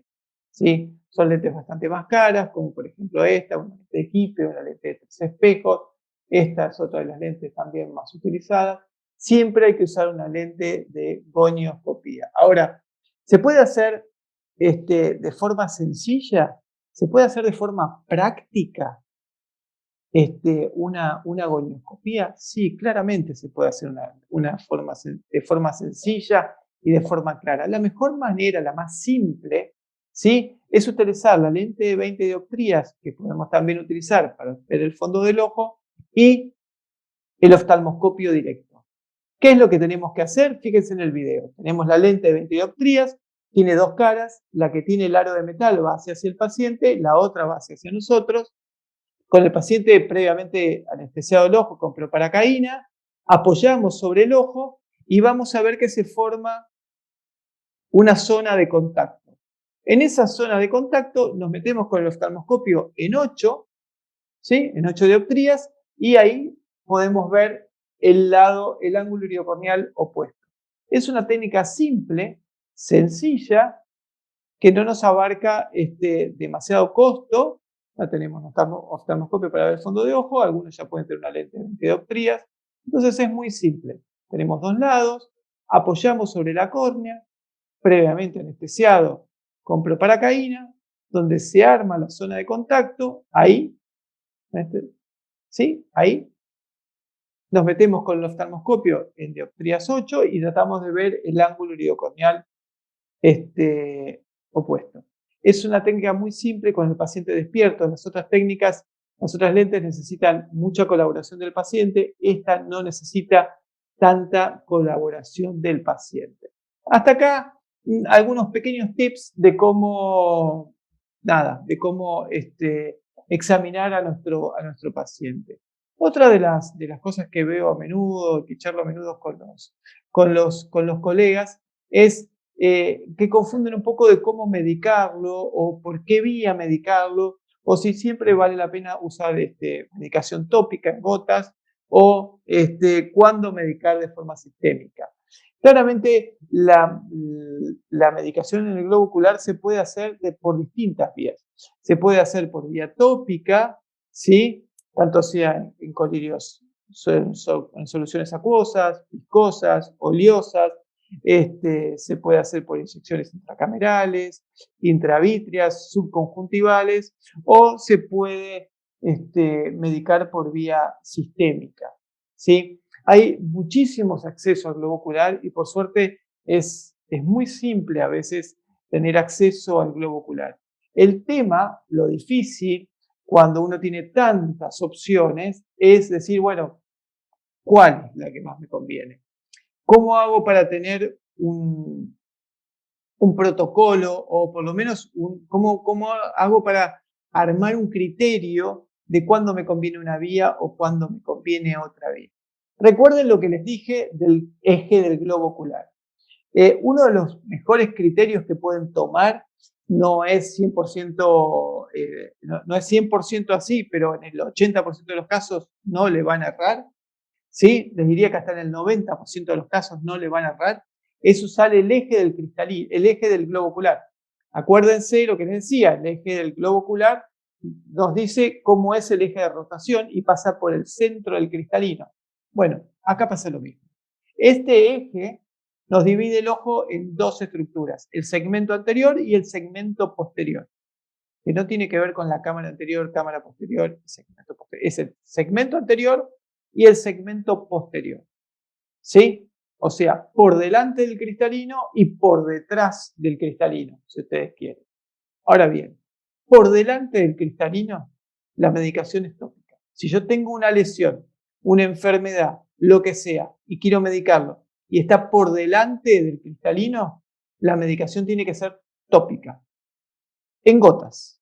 ¿sí? Son lentes bastante más caras, como por ejemplo esta, una lente de Kippe, una lente de 3 espejos. Esta es otra de las lentes también más utilizadas. Siempre hay que usar una lente de gonioscopía. Ahora, ¿se puede hacer de forma sencilla? ¿Se puede hacer de forma práctica? una gonioscopía? Sí, claramente se puede hacer de forma sencilla y de forma clara. La mejor manera, la más simple, ¿sí?, es utilizar la lente de 20 dioptrías, que podemos también utilizar para ver el fondo del ojo, y el oftalmoscopio directo. ¿Qué es lo que tenemos que hacer? Fíjense en el video. Tenemos la lente de 20 dioptrías, tiene dos caras, la que tiene el aro de metal va hacia el paciente, la otra va hacia nosotros. Con el paciente previamente anestesiado el ojo con proparacaína, apoyamos sobre el ojo y vamos a ver que se forma una zona de contacto. En esa zona de contacto nos metemos con el oftalmoscopio en 8, ¿sí?, en 8 dioptrías, y ahí podemos ver el ángulo iridocorneal opuesto. Es una técnica simple, sencilla, que no nos abarca demasiado costo. Ya tenemos oftalmoscopio para ver el fondo de ojo, algunos ya pueden tener una lente de 20 dioptrías. Entonces es muy simple. Tenemos dos lados, apoyamos sobre la córnea, previamente anestesiado con proparacaína, donde se arma la zona de contacto, ahí, ¿sí?, ahí. Nos metemos con el oftalmoscopio en dioptrías 8 y tratamos de ver el ángulo iridocorneal opuesto. Es una técnica muy simple con el paciente despierto. Las otras técnicas, las otras lentes necesitan mucha colaboración del paciente. Esta no necesita tanta colaboración del paciente. Hasta acá algunos pequeños tips de cómo examinar a nuestro paciente. Otra de las cosas que veo a menudo, que charlo a menudo con los colegas, es que confunden un poco de cómo medicarlo o por qué vía medicarlo, o si siempre vale la pena usar medicación tópica en gotas o cuándo medicar de forma sistémica. Claramente la medicación en el globo ocular se puede hacer por distintas vías. Se puede hacer por vía tópica, ¿sí?, tanto sea en colirios, en soluciones acuosas, viscosas, oleosas. Se puede hacer por inyecciones intracamerales, intravítreas, subconjuntivales, o se puede medicar por vía sistémica, ¿sí? Hay muchísimos accesos al globo ocular y por suerte es muy simple a veces tener acceso al globo ocular. El tema, lo difícil, cuando uno tiene tantas opciones, es decir, bueno, ¿cuál es la que más me conviene? ¿Cómo hago para tener un protocolo o por lo menos cómo hago para armar un criterio de cuándo me conviene una vía o cuándo me conviene otra vía? Recuerden lo que les dije del eje del globo ocular. Uno de los mejores criterios que pueden tomar no es 100%, no es 100% así, pero en el 80% de los casos no le van a errar, ¿sí? Les diría que hasta en el 90% de los casos no le van a errar. Es usar el eje del cristalino, el eje del globo ocular. Acuérdense lo que les decía, el eje del globo ocular nos dice cómo es el eje de rotación y pasa por el centro del cristalino. Bueno, acá pasa lo mismo. Este eje nos divide el ojo en dos estructuras, el segmento anterior y el segmento posterior, que no tiene que ver con la cámara anterior, cámara posterior, segmento posterior. Es el segmento anterior y el segmento posterior, ¿sí? O sea, por delante del cristalino y por detrás del cristalino, si ustedes quieren. Ahora bien, por delante del cristalino, la medicación es tópica. Si yo tengo una lesión, una enfermedad, lo que sea, y quiero medicarlo, y está por delante del cristalino, la medicación tiene que ser tópica, en gotas.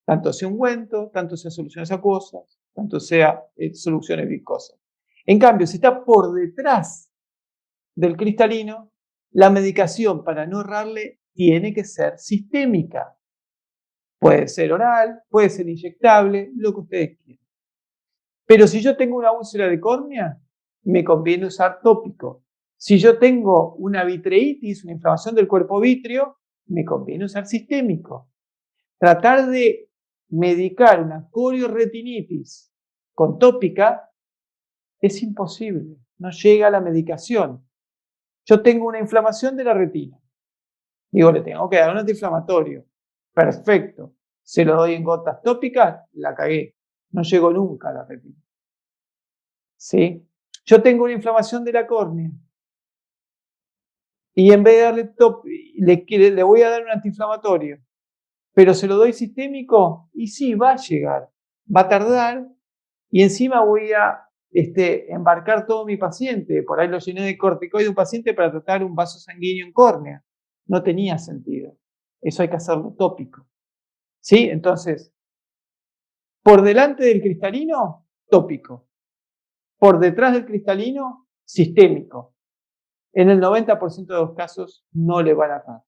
Tanto sea ungüento, tanto sea soluciones acuosas, tanto sea soluciones viscosas. En cambio, si está por detrás del cristalino, la medicación, para no errarle, tiene que ser sistémica. Puede ser oral, puede ser inyectable, lo que ustedes quieran. Pero si yo tengo una úlcera de córnea, me conviene usar tópico. Si yo tengo una vitreitis, una inflamación del cuerpo vítreo, me conviene usar sistémico. Tratar de medicar una corioretinitis con tópica es imposible, no llega a la medicación. Yo tengo una inflamación de la retina. Digo, le tengo que dar un antiinflamatorio. Perfecto. Se lo doy en gotas tópicas, la cagué. no llego nunca a la retina. ¿Sí? Yo tengo una inflamación de la córnea y en vez de darle le voy a dar un antiinflamatorio, pero se lo doy sistémico y sí, va a llegar, va a tardar y encima voy a embarcar todo mi paciente. Por ahí lo llené de corticoide un paciente para tratar un vaso sanguíneo en córnea. No tenía sentido. Eso hay que hacerlo tópico. ¿Sí? Entonces, por delante del cristalino, tópico. Por detrás del cristalino, sistémico. En el 90% de los casos no le van a dar.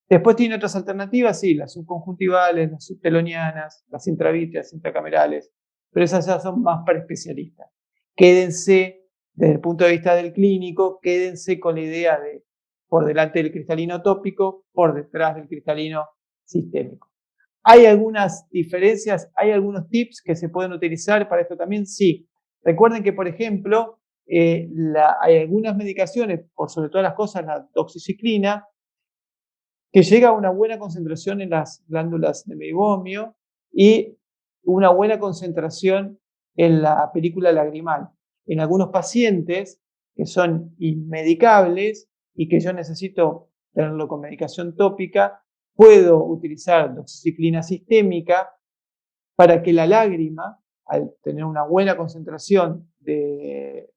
Después tiene otras alternativas, sí, las subconjuntivales, las subtelonianas, las intravítreas, intracamerales, pero esas ya son más para especialistas. Quédense, desde el punto de vista del clínico, quédense con la idea de por delante del cristalino tópico, por detrás del cristalino sistémico. ¿Hay algunas diferencias? ¿Hay algunos tips que se pueden utilizar para esto también? Sí. Recuerden que, por ejemplo, hay algunas medicaciones, por sobre todas las cosas, la doxiciclina, que llega a una buena concentración en las glándulas de meibomio y una buena concentración en la película lagrimal. En algunos pacientes que son inmedicables y que yo necesito tenerlo con medicación tópica, puedo utilizar doxiciclina sistémica para que la lágrima, al tener una buena concentración de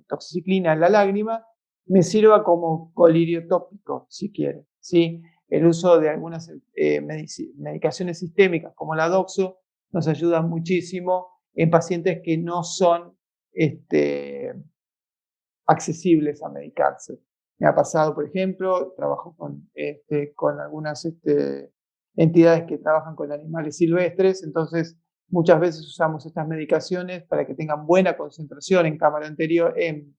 doxiciclina en la lágrima, me sirva como colirio tópico, si quiere, ¿sí? El uso de algunas medicaciones sistémicas como la doxo nos ayuda muchísimo en pacientes que no son accesibles a medicarse. Me ha pasado, por ejemplo, trabajo con algunas entidades que trabajan con animales silvestres, entonces muchas veces usamos estas medicaciones para que tengan buena concentración en cámara anterior, en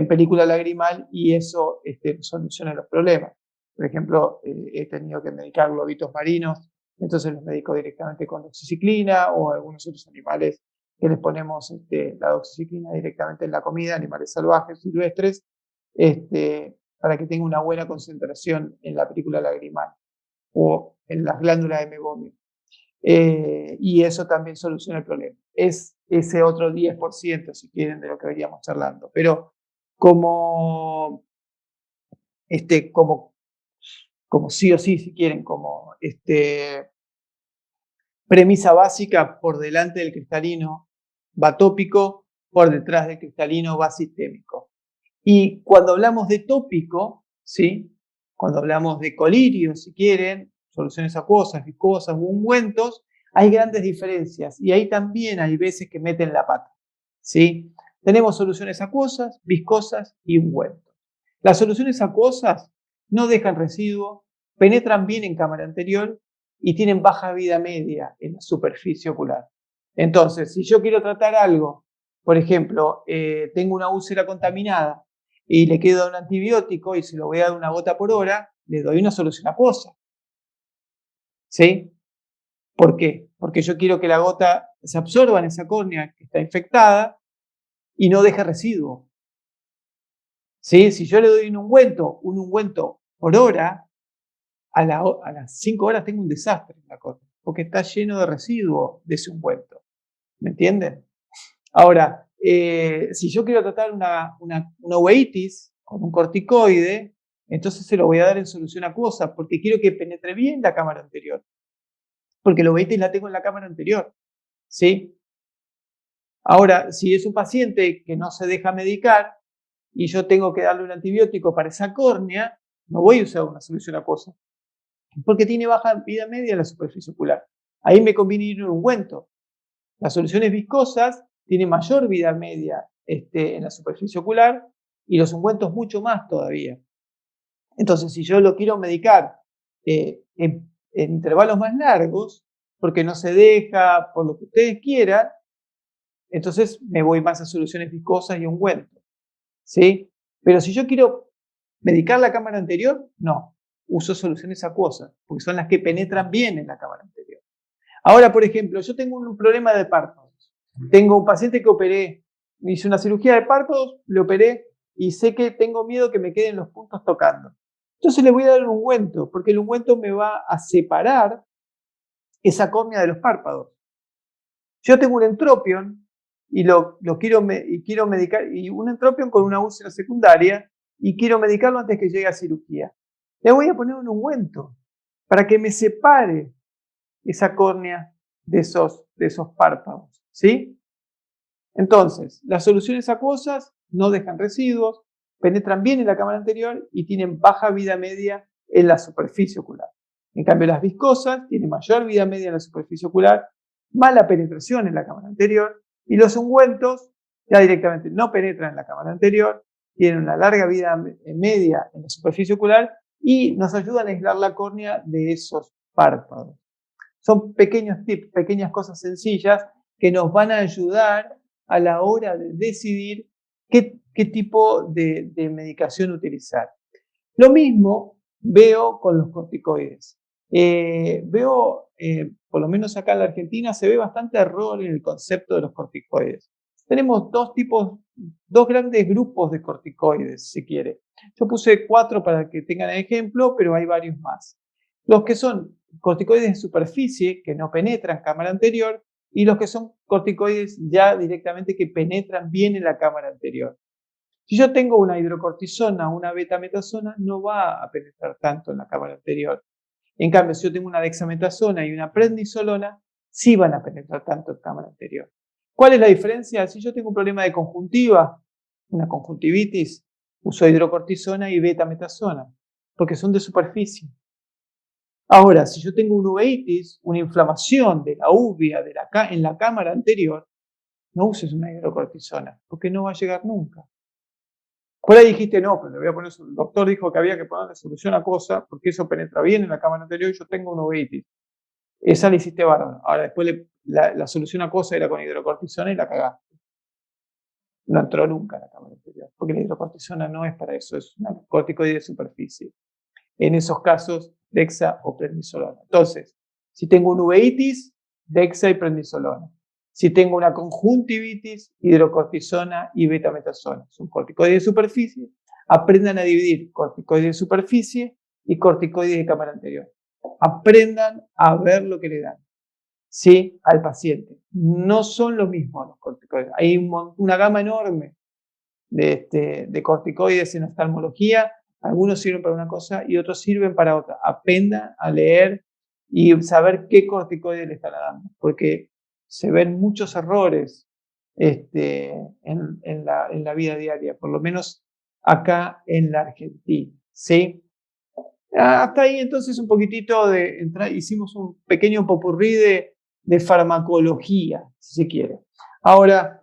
película lagrimal, y eso soluciona los problemas. Por ejemplo, he tenido que medicar globitos marinos, entonces los medico directamente con doxiciclina, o algunos otros animales que les ponemos la doxiciclina directamente en la comida, animales salvajes, silvestres, para que tenga una buena concentración en la película lagrimal o en las glándulas de meibomio. Y eso también soluciona el problema. Es ese otro 10%, si quieren, de lo que veníamos charlando. Pero como sí o sí, si quieren, como premisa básica, por delante del cristalino va tópico, por detrás del cristalino va sistémico. Y cuando hablamos de tópico, ¿sí? Cuando hablamos de colirio, si quieren, soluciones acuosas, viscosas u ungüentos, hay grandes diferencias y ahí también hay veces que meten la pata, ¿sí? Tenemos soluciones acuosas, viscosas y ungüentos. Las soluciones acuosas no dejan residuo, penetran bien en cámara anterior y tienen baja vida media en la superficie ocular. Entonces, si yo quiero tratar algo, por ejemplo, tengo una úlcera contaminada y le queda un antibiótico y se lo voy a dar una gota por hora, le doy una solución acuosa. ¿Sí? ¿Por qué? Porque yo quiero que la gota se absorba en esa córnea que está infectada y no deje residuo. ¿Sí? Si yo le doy un ungüento por hora, a las 5 horas tengo un desastre en la córnea, porque está lleno de residuo de ese ungüento. ¿Me entienden? Ahora, si yo quiero tratar una uveitis con un corticoide, entonces se lo voy a dar en solución acuosa, porque quiero que penetre bien la cámara anterior. Porque la uveitis la tengo en la cámara anterior. ¿Sí? Ahora, si es un paciente que no se deja medicar y yo tengo que darle un antibiótico para esa córnea, no voy a usar una solución acuosa, porque tiene baja vida media en la superficie ocular. Ahí me conviene ir un ungüento. Las soluciones viscosas tienen mayor vida media en la superficie ocular y los ungüentos mucho más todavía. Entonces, si yo lo quiero medicar en intervalos más largos, porque no se deja, por lo que ustedes quieran, entonces me voy más a soluciones viscosas y ungüentos. ¿Sí? Pero si yo quiero medicar la cámara anterior, no. Uso soluciones acuosas, porque son las que penetran bien en la cámara anterior. Ahora, por ejemplo, yo tengo un problema de párpados. Tengo un paciente que operé, hice una cirugía de párpados, le operé y sé que tengo miedo que me queden los puntos tocando. Entonces le voy a dar un ungüento, porque el ungüento me va a separar esa córnea de los párpados. Yo tengo un entropion y quiero medicar, y un entropion con una úlcera secundaria, y quiero medicarlo antes que llegue a cirugía. Le voy a poner un ungüento para que me separe esa córnea de esos párpados, ¿sí? Entonces, las soluciones acuosas no dejan residuos, penetran bien en la cámara anterior y tienen baja vida media en la superficie ocular. En cambio, las viscosas tienen mayor vida media en la superficie ocular, mala penetración en la cámara anterior, y los ungüentos ya directamente no penetran en la cámara anterior, tienen una larga vida media en la superficie ocular y nos ayudan a aislar la córnea de esos párpados. Son pequeños tips, pequeñas cosas sencillas que nos van a ayudar a la hora de decidir qué tipo de medicación utilizar. Lo mismo veo con los corticoides. Por lo menos acá en la Argentina, se ve bastante error en el concepto de los corticoides. Tenemos dos grandes grupos de corticoides, si quiere. Yo puse 4 para que tengan ejemplo, pero hay varios más. Los que son corticoides de superficie, que no penetran cámara anterior, y los que son corticoides ya directamente que penetran bien en la cámara anterior. Si yo tengo una hidrocortisona o una betametasona, no va a penetrar tanto en la cámara anterior. En cambio, si yo tengo una dexametasona y una prednisolona, sí van a penetrar tanto en cámara anterior. ¿Cuál es la diferencia? Si yo tengo un problema de conjuntiva, una conjuntivitis, uso hidrocortisona y betametasona, porque son de superficie. Ahora, si yo tengo una uveitis, una inflamación de la uvea en la cámara anterior, no uses una hidrocortisona, porque no va a llegar nunca. Por ahí dijiste, no, pero le voy a poner, el doctor dijo que había que ponerle solución acuosa, porque eso penetra bien en la cámara anterior y yo tengo una uveitis. Esa la hiciste bárbaro. Ahora, después la solución acuosa era con hidrocortisona y la cagaste. No entró nunca en la cámara anterior, porque la hidrocortisona no es para eso, es un corticoide de superficie. En esos casos, dexa o prednisolona. Entonces, si tengo una uveitis, dexa y prednisolona. Si tengo una conjuntivitis, hidrocortisona y betametasona. Son corticoides de superficie. Aprendan a dividir corticoides de superficie y corticoides de cámara anterior. Aprendan a ver lo que le dan, ¿sí? Al paciente. No son lo mismo los corticoides. Hay una gama enorme de corticoides en oftalmología. Algunos sirven para una cosa y otros sirven para otra. Aprendan a leer y saber qué corticoide le están dando, porque se ven muchos errores en la vida diaria, por lo menos acá en la Argentina, ¿sí? Hasta ahí entonces un poquitito hicimos un pequeño popurrí de farmacología, si se quiere. Ahora,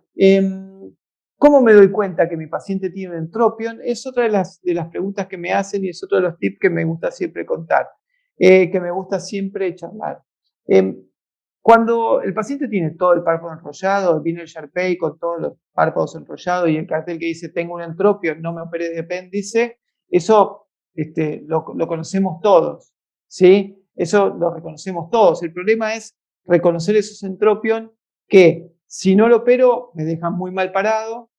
¿cómo me doy cuenta que mi paciente tiene un entropion? Es otra de las preguntas que me hacen y es otro de los tips que me gusta siempre contar, que me gusta siempre charlar. Cuando el paciente tiene todo el párpado enrollado, viene el Sharpei con todos los párpados enrollados y el cartel que dice tengo un entropion, no me operes de apéndice, eso lo conocemos todos, ¿sí? Eso lo reconocemos todos. El problema es reconocer esos entropion que si no lo opero me dejan muy mal parado,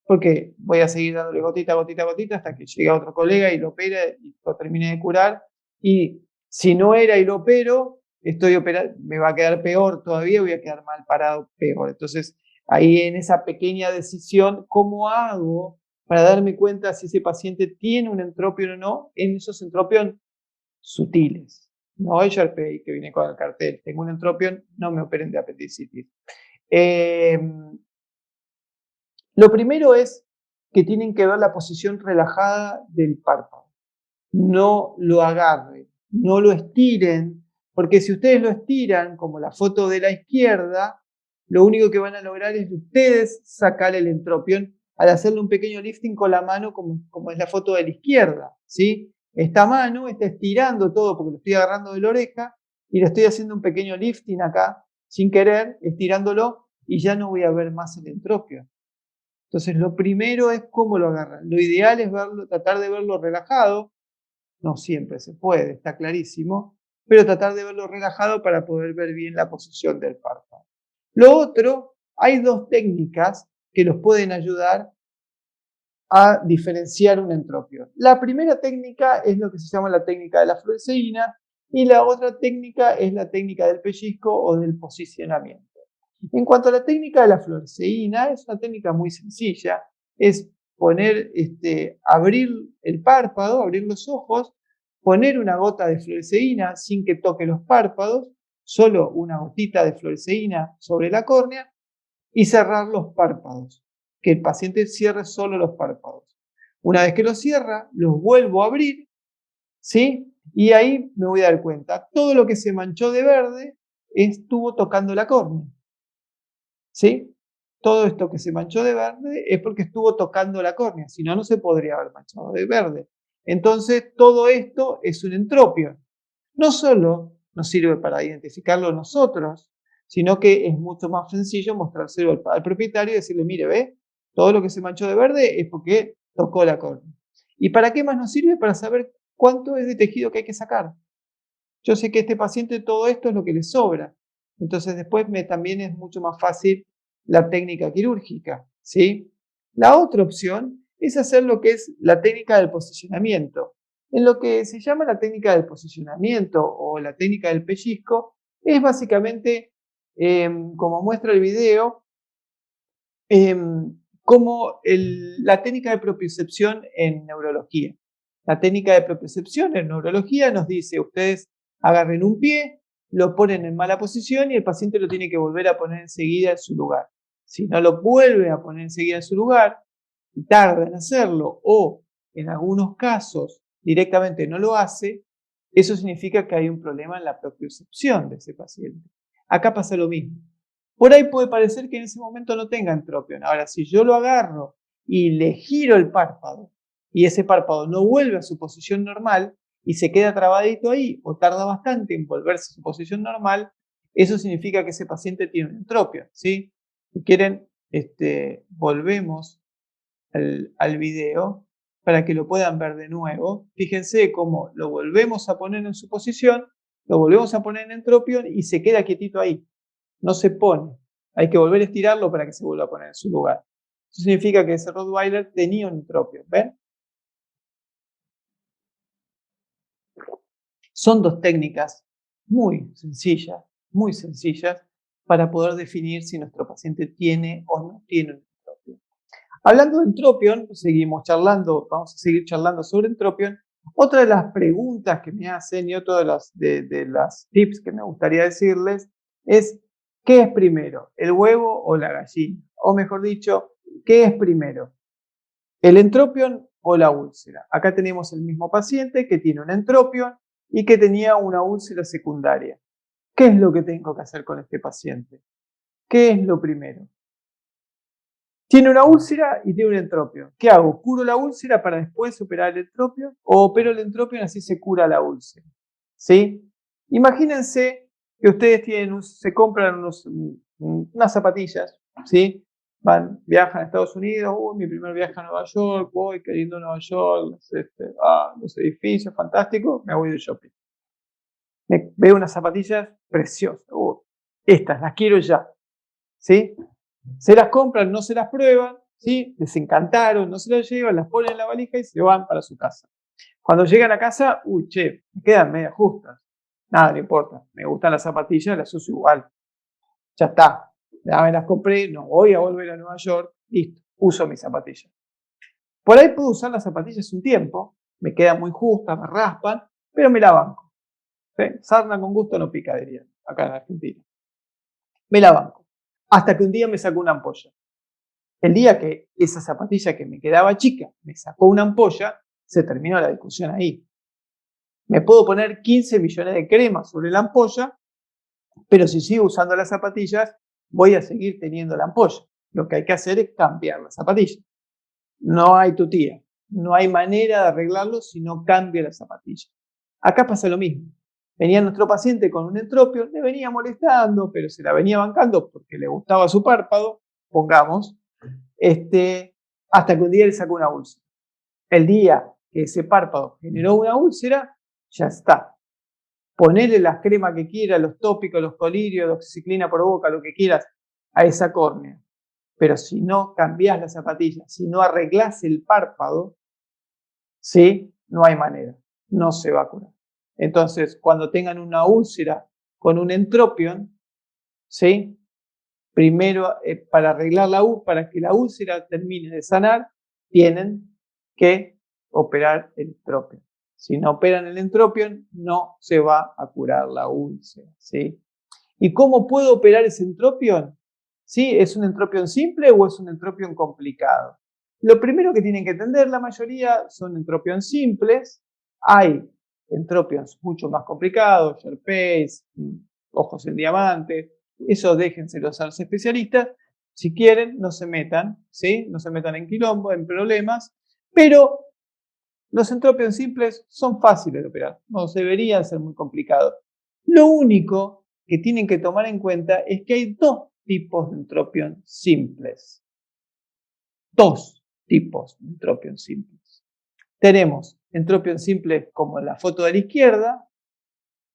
porque voy a seguir dándole gotita, gotita, gotita hasta que llegue otro colega y lo opera y lo termine de curar. Y si no era y lo opero, me va a quedar peor todavía, voy a quedar mal parado peor. Entonces, ahí en esa pequeña decisión, ¿cómo hago para darme cuenta si ese paciente tiene un entropion o no? En esos entropion sutiles. No el Sharpei que viene con el cartel. Tengo un entropion, no me operen de apendicitis. Lo primero es que tienen que ver la posición relajada del párpado. No lo agarren, no lo estiren, porque si ustedes lo estiran, como la foto de la izquierda, lo único que van a lograr es ustedes sacar el entropion al hacerle un pequeño lifting con la mano, como es la foto de la izquierda, ¿sí? Esta mano está estirando todo porque lo estoy agarrando de la oreja y le estoy haciendo un pequeño lifting acá, sin querer, estirándolo, y ya no voy a ver más el entropion. Entonces, lo primero es cómo lo agarran. Lo ideal es tratar de verlo relajado. No siempre se puede, está clarísimo, pero tratar de verlo relajado para poder ver bien la posición del párpado. Lo otro, hay dos técnicas que los pueden ayudar a diferenciar un entropion. La primera técnica es lo que se llama la técnica de la fluoresceína y la otra técnica es la técnica del pellizco o del posicionamiento. En cuanto a la técnica de la fluoresceína, es una técnica muy sencilla. Es poner, abrir el párpado, abrir los ojos, poner una gota de fluoresceína sin que toque los párpados, solo una gotita de fluoresceína sobre la córnea y cerrar los párpados. Que el paciente cierre solo los párpados. Una vez que los cierra, los vuelvo a abrir, ¿sí? Y ahí me voy a dar cuenta, todo lo que se manchó de verde estuvo tocando la córnea, ¿sí? Todo esto que se manchó de verde es porque estuvo tocando la córnea, si no, no se podría haber manchado de verde. Entonces, todo esto es un entropio. No solo nos sirve para identificarlo nosotros, sino que es mucho más sencillo mostrárselo al propietario y decirle, mire, ve, todo lo que se manchó de verde es porque tocó la córnea. ¿Y para qué más nos sirve? Para saber cuánto es de tejido que hay que sacar. Yo sé que a este paciente todo esto es lo que le sobra. Entonces después también es mucho más fácil la técnica quirúrgica, ¿sí? La otra opción es hacer lo que es la técnica del posicionamiento. En lo que se llama la técnica del posicionamiento o la técnica del pellizco, es básicamente, como muestra el video, como la técnica de propiocepción en neurología. La técnica de propiocepción en neurología nos dice, ustedes agarren un pie, lo ponen en mala posición y el paciente lo tiene que volver a poner enseguida en su lugar. Si no lo vuelve a poner enseguida en su lugar, y tarda en hacerlo o en algunos casos directamente no lo hace, eso significa que hay un problema en la propiocepción de ese paciente. Acá pasa lo mismo. Por ahí puede parecer que en ese momento no tenga entropión. Ahora, si yo lo agarro y le giro el párpado y ese párpado no vuelve a su posición normal y se queda trabadito ahí o tarda bastante en volverse a su posición normal, eso significa que ese paciente tiene un entropión, ¿sí? Si quieren, volvemos al video para que lo puedan ver de nuevo. Fíjense cómo lo volvemos a poner en su posición, lo volvemos a poner en entropión y se queda quietito ahí. No se pone. Hay que volver a estirarlo para que se vuelva a poner en su lugar. Eso significa que ese Rottweiler tenía un entropión. ¿Ven? Son dos técnicas muy sencillas para poder definir si nuestro paciente tiene o no tiene un entropión. Hablando de entropión, seguimos charlando, vamos a seguir charlando sobre entropión. Otra de las preguntas que me hacen y otro de las tips que me gustaría decirles es, ¿qué es primero, el huevo o la gallina? O mejor dicho, ¿qué es primero, el entropión o la úlcera? Acá tenemos el mismo paciente que tiene un entropión y que tenía una úlcera secundaria. ¿Qué es lo que tengo que hacer con este paciente? ¿Qué es lo primero? Tiene una úlcera y tiene un entropión. ¿Qué hago? ¿Curo la úlcera para después operar el entropión? ¿O opero el entropión y así se cura la úlcera? ¿Sí? Imagínense que ustedes se compran unas zapatillas, ¿sí? Viajan a Estados Unidos, mi primer viaje a Nueva York, voy, qué lindo Nueva York, los edificios, fantástico, me voy de shopping. Veo unas zapatillas preciosas, estas, las quiero ya, ¿sí? Se las compran, no se las prueban, ¿sí? Les encantaron, no se las llevan, las ponen en la valija y se van para su casa. Cuando llegan a casa, me quedan medio justas. Nada, no importa, me gustan las zapatillas, las uso igual. Ya está, ya me las compré, no voy a volver a Nueva York, listo, uso mis zapatillas. Por ahí puedo usar las zapatillas un tiempo, me quedan muy justas, me raspan, pero me la banco. ¿Sí? Sarna con gusto no pica, dirían, acá en Argentina. Me la banco. Hasta que un día me sacó una ampolla. El día que esa zapatilla que me quedaba chica me sacó una ampolla, se terminó la discusión ahí. Me puedo poner 15 millones de cremas sobre la ampolla, pero si sigo usando las zapatillas, voy a seguir teniendo la ampolla. Lo que hay que hacer es cambiar la zapatilla. No hay tutía. No hay manera de arreglarlo si no cambia la zapatilla. Acá pasa lo mismo. Venía nuestro paciente con un entropio, le venía molestando, pero se la venía bancando porque le gustaba su párpado, pongamos, hasta que un día le sacó una úlcera. El día que ese párpado generó una úlcera, ya está. Ponele las cremas que quieras, los tópicos, los colirios, doxiciclina por boca, lo que quieras, a esa córnea. Pero si no cambiás la zapatilla, si no arreglás el párpado, ¿sí? No hay manera, no se va a curar. Entonces, cuando tengan una úlcera con un entropión, ¿sí? primero, para arreglar la úlcera, para que la úlcera termine de sanar, tienen que operar el entropion. Si no operan el entropion, no se va a curar la úlcera, ¿sí? ¿Y cómo puedo operar ese entropion? ¿Sí? ¿Es un entropion simple o es un entropion complicado? Lo primero que tienen que entender, la mayoría son entropions simples. Hay entropions mucho más complicados, Sharpace, ojos en diamante. Eso déjenselos a los especialistas. Si quieren, no se metan, ¿sí? No se metan en quilombo, en problemas. Pero los entropions simples son fáciles de operar. No deberían ser muy complicados. Lo único que tienen que tomar en cuenta es que hay dos tipos de entropion simples. Dos tipos de entropion simples. Tenemos entropion simples como la foto de la izquierda,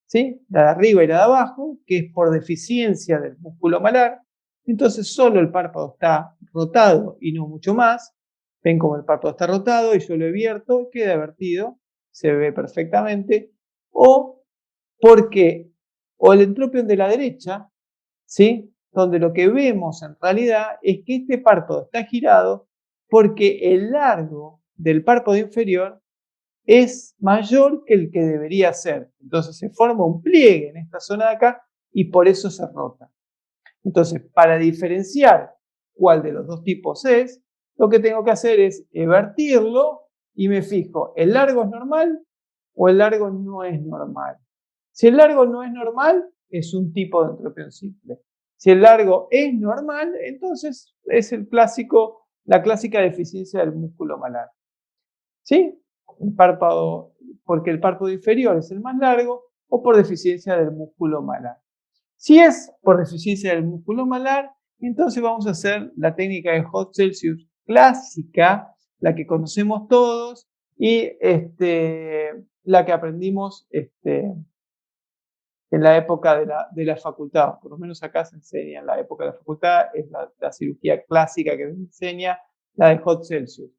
¿sí? La de arriba y la de abajo, que es por deficiencia del músculo malar. Entonces solo el párpado está rotado y no mucho más. Ven como el párpado está rotado y yo lo evierto, queda vertido, se ve perfectamente. O porque, o el entropion de la derecha, ¿sí? Donde lo que vemos en realidad es que este párpado está girado porque el largo del párpado inferior es mayor que el que debería ser. Entonces se forma un pliegue en esta zona de acá y por eso se rota. Entonces, para diferenciar cuál de los dos tipos es, lo que tengo que hacer es invertirlo y me fijo, ¿el largo es normal o el largo no es normal? Si el largo no es normal, es un tipo de entropión simple. Si el largo es normal, entonces es la clásica deficiencia del músculo malar. ¿Sí? El párpado, porque el párpado inferior es el más largo o por deficiencia del músculo malar. Si es por deficiencia del músculo malar, entonces vamos a hacer la técnica de Hot-Celsius clásica, la que conocemos todos y la que aprendimos en la época de la facultad. Por lo menos acá se enseña en la época de la facultad, es la cirugía clásica que se enseña, la de Hot-Celsius.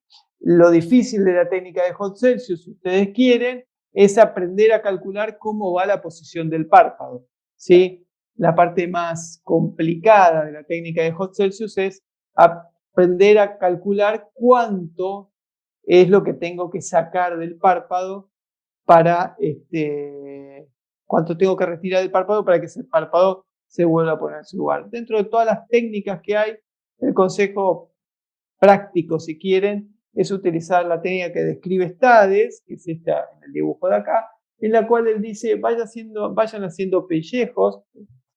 Lo difícil de la técnica de Hot-Celsius, si ustedes quieren, es aprender a calcular cómo va la posición del párpado, ¿sí? La parte más complicada de la técnica de Hot-Celsius es aprender a calcular cuánto es lo que tengo que sacar del párpado para cuánto tengo que retirar del párpado para que ese párpado se vuelva a poner en su lugar. Dentro de todas las técnicas que hay, el consejo práctico, si quieren, es utilizar la técnica que describe Stades, que es esta en el dibujo de acá, en la cual él dice, vayan haciendo pellejos,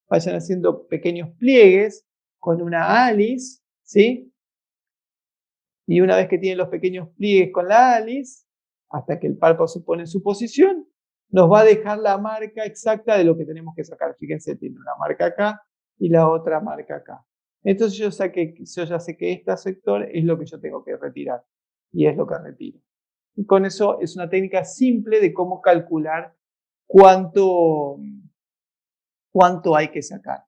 vayan haciendo pequeños pliegues con una álice, ¿sí? Y una vez que tienen los pequeños pliegues con la álice, hasta que el párpado se pone en su posición, nos va a dejar la marca exacta de lo que tenemos que sacar. Fíjense, tiene una marca acá y la otra marca acá. Entonces yo ya sé que este sector es lo que yo tengo que retirar y es lo que retiro. Y con eso es una técnica simple de cómo calcular cuánto hay que sacar.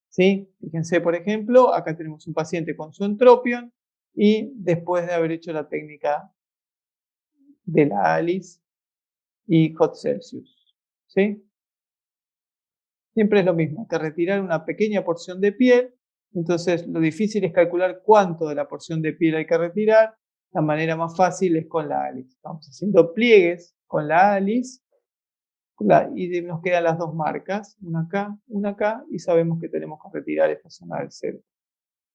¿Sí? Fíjense, por ejemplo, acá tenemos un paciente con su entropion y después de haber hecho la técnica de la ALICE y Hot-Celsius. ¿Sí? Siempre es lo mismo, hay que retirar una pequeña porción de piel. Entonces, lo difícil es calcular cuánto de la porción de piel hay que retirar. La manera más fácil es con la ALICE. Vamos haciendo pliegues con la ALICE y nos quedan las dos marcas, una acá, y sabemos que tenemos que retirar esta zona del centro.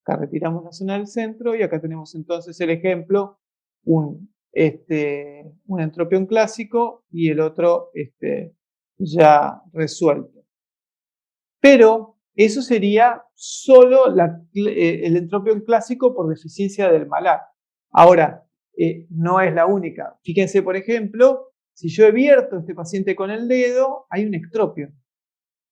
Acá retiramos la zona del centro y acá tenemos entonces el ejemplo, un entropión clásico y el otro ya resuelto. Pero eso sería solo el entropión clásico por deficiencia del malar. Ahora, no es la única. Fíjense, por ejemplo, si yo evierto a este paciente con el dedo, hay un ectropión.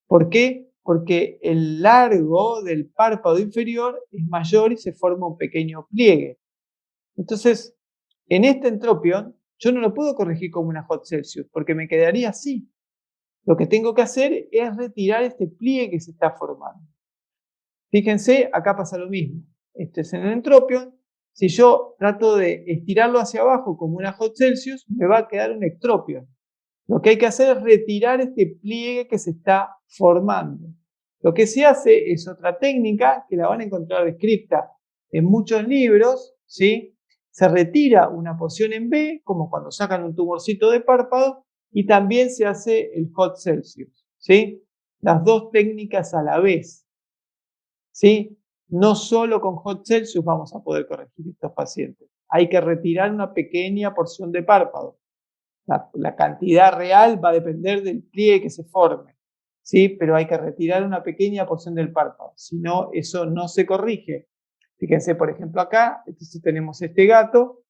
¿Por qué? Porque el largo del párpado inferior es mayor y se forma un pequeño pliegue. Entonces, en este entropión, yo no lo puedo corregir como una Hot-Celsius, porque me quedaría así. Lo que tengo que hacer es retirar este pliegue que se está formando. Fíjense, acá pasa lo mismo. Este es en el entropión. Si yo trato de estirarlo hacia abajo como una Hot-Celsius, me va a quedar un ectropión. Lo que hay que hacer es retirar este pliegue que se está formando. Lo que se hace es otra técnica que la van a encontrar descrita en muchos libros, ¿sí? Se retira una porción en B, como cuando sacan un tumorcito de párpado, y también se hace el Hot Celsius, ¿sí? Las dos técnicas a la vez, ¿sí? No solo con Hot Celsius vamos a poder corregir estos pacientes. Hay que retirar una pequeña porción de párpado. La cantidad real va a depender del pliegue que se forme, ¿sí? Pero hay que retirar una pequeña porción del párpado. Si no, eso no se corrige. Fíjense, por ejemplo, acá, entonces tenemos este gato,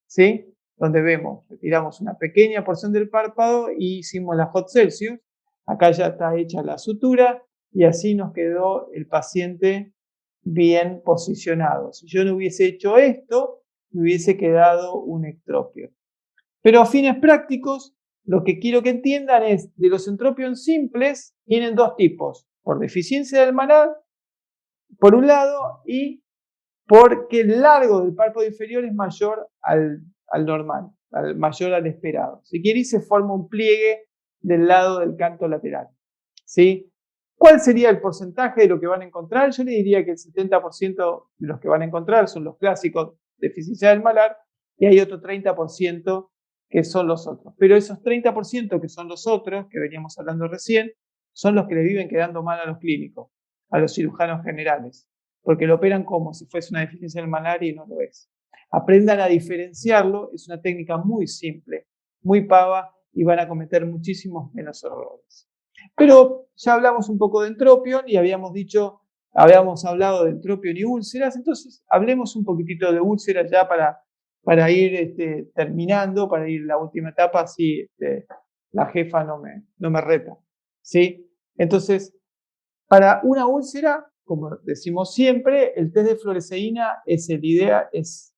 ¿sí? Donde vemos, retiramos una pequeña porción del párpado y hicimos la Hot Celsius. Acá ya está hecha la sutura y así nos quedó el paciente bien posicionado. Si yo no hubiese hecho esto, me hubiese quedado un ectropio. Pero a fines prácticos, lo que quiero que entiendan es, de los entropios simples, tienen dos tipos, por deficiencia del malar, por un lado, y porque el largo del párpado inferior es mayor al normal, mayor al esperado. Si queréis, se forma un pliegue del lado del canto lateral, ¿sí? ¿Cuál sería el porcentaje de lo que van a encontrar? Yo le diría que el 70% de los que van a encontrar son los clásicos, deficiencia del malar, y hay otro 30% que son los otros. Pero esos 30% que son los otros, que veníamos hablando recién, son los que le viven quedando mal a los clínicos, a los cirujanos generales, porque lo operan como si fuese una deficiencia del malar y no lo es. Aprendan a diferenciarlo, es una técnica muy simple, muy pava, y van a cometer muchísimos menos errores. Pero ya hablamos un poco de entropion y habíamos hablado de entropion y úlceras, entonces hablemos un poquitito de úlceras ya para ir terminando, para ir a la última etapa, así la jefa no me reta, ¿sí? Entonces, para una úlcera, como decimos siempre, el test de fluoresceína es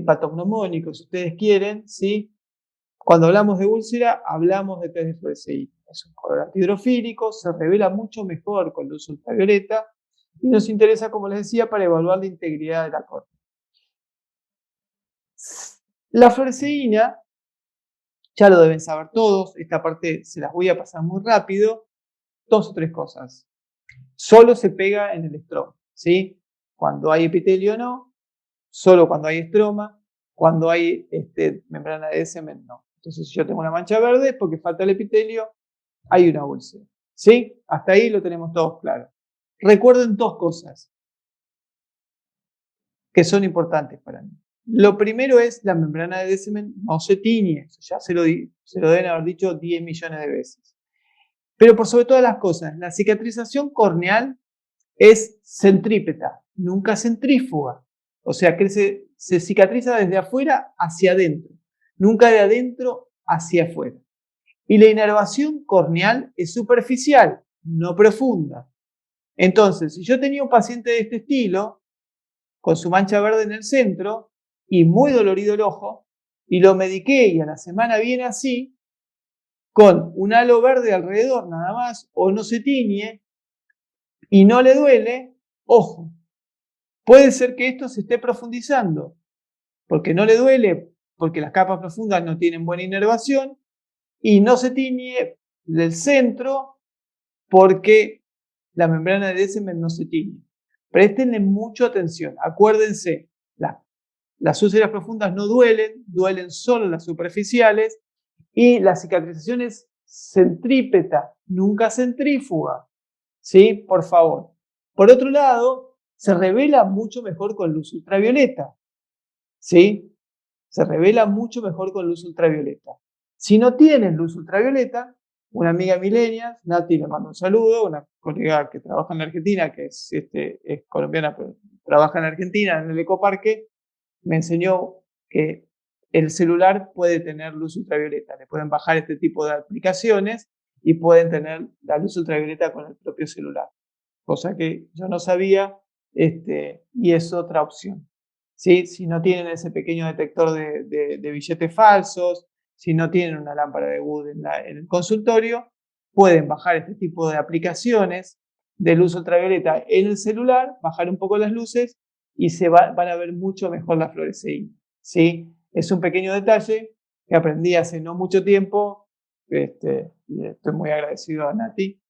patognomónico, si ustedes quieren, ¿sí? Cuando hablamos de úlcera, hablamos de test de fluoresceína. Es un colorante hidrofílico, se revela mucho mejor con luz ultravioleta y nos interesa, como les decía, para evaluar la integridad de la córnea. La fluoresceína, ya lo deben saber todos, esta parte se las voy a pasar muy rápido, 2 o 3 cosas. Solo se pega en el estroma, ¿sí? Cuando hay epitelio no, solo cuando hay estroma, cuando hay membrana de Descemet no. Entonces, si yo tengo una mancha verde porque falta el epitelio, hay una úlcera, ¿sí? Hasta ahí lo tenemos todos claro. Recuerden 2 cosas que son importantes para mí. Lo primero es la membrana de Descemet no se tiñe, ya se lo deben haber dicho 10 millones de veces. Pero por sobre todas las cosas, la cicatrización corneal es centrípeta, nunca centrífuga. O sea, que se cicatriza desde afuera hacia adentro, nunca de adentro hacia afuera. Y la inervación corneal es superficial, no profunda. Entonces, si yo tenía un paciente de este estilo, con su mancha verde en el centro y muy dolorido el ojo, y lo mediqué y a la semana viene así, con un halo verde alrededor nada más, o no se tiñe y no le duele, ojo, puede ser que esto se esté profundizando, porque no le duele, porque las capas profundas no tienen buena inervación, y no se tiñe del centro porque la membrana de Descemet no se tiñe. Prestenle mucha atención, acuérdense, las úlceras profundas no duelen, duelen solo las superficiales, y la cicatrización es centrípeta, nunca centrífuga, ¿sí? Por favor. Por otro lado, se revela mucho mejor con luz ultravioleta, ¿sí? Se revela mucho mejor con luz ultravioleta. Si no tienen luz ultravioleta, una amiga millennial, Nati, le mando un saludo, una colega que trabaja en la Argentina, que es colombiana, pero trabaja en Argentina, en el Ecoparque, me enseñó que el celular puede tener luz ultravioleta. Le pueden bajar este tipo de aplicaciones y pueden tener la luz ultravioleta con el propio celular. Cosa que yo no sabía, y es otra opción. ¿Sí? Si no tienen ese pequeño detector de billetes falsos, si no tienen una lámpara de Wood en el consultorio, pueden bajar este tipo de aplicaciones de luz ultravioleta en el celular, bajar un poco las luces y van a ver mucho mejor la fluoresceína, ¿sí? Es un pequeño detalle que aprendí hace no mucho tiempo, y estoy muy agradecido a Nati,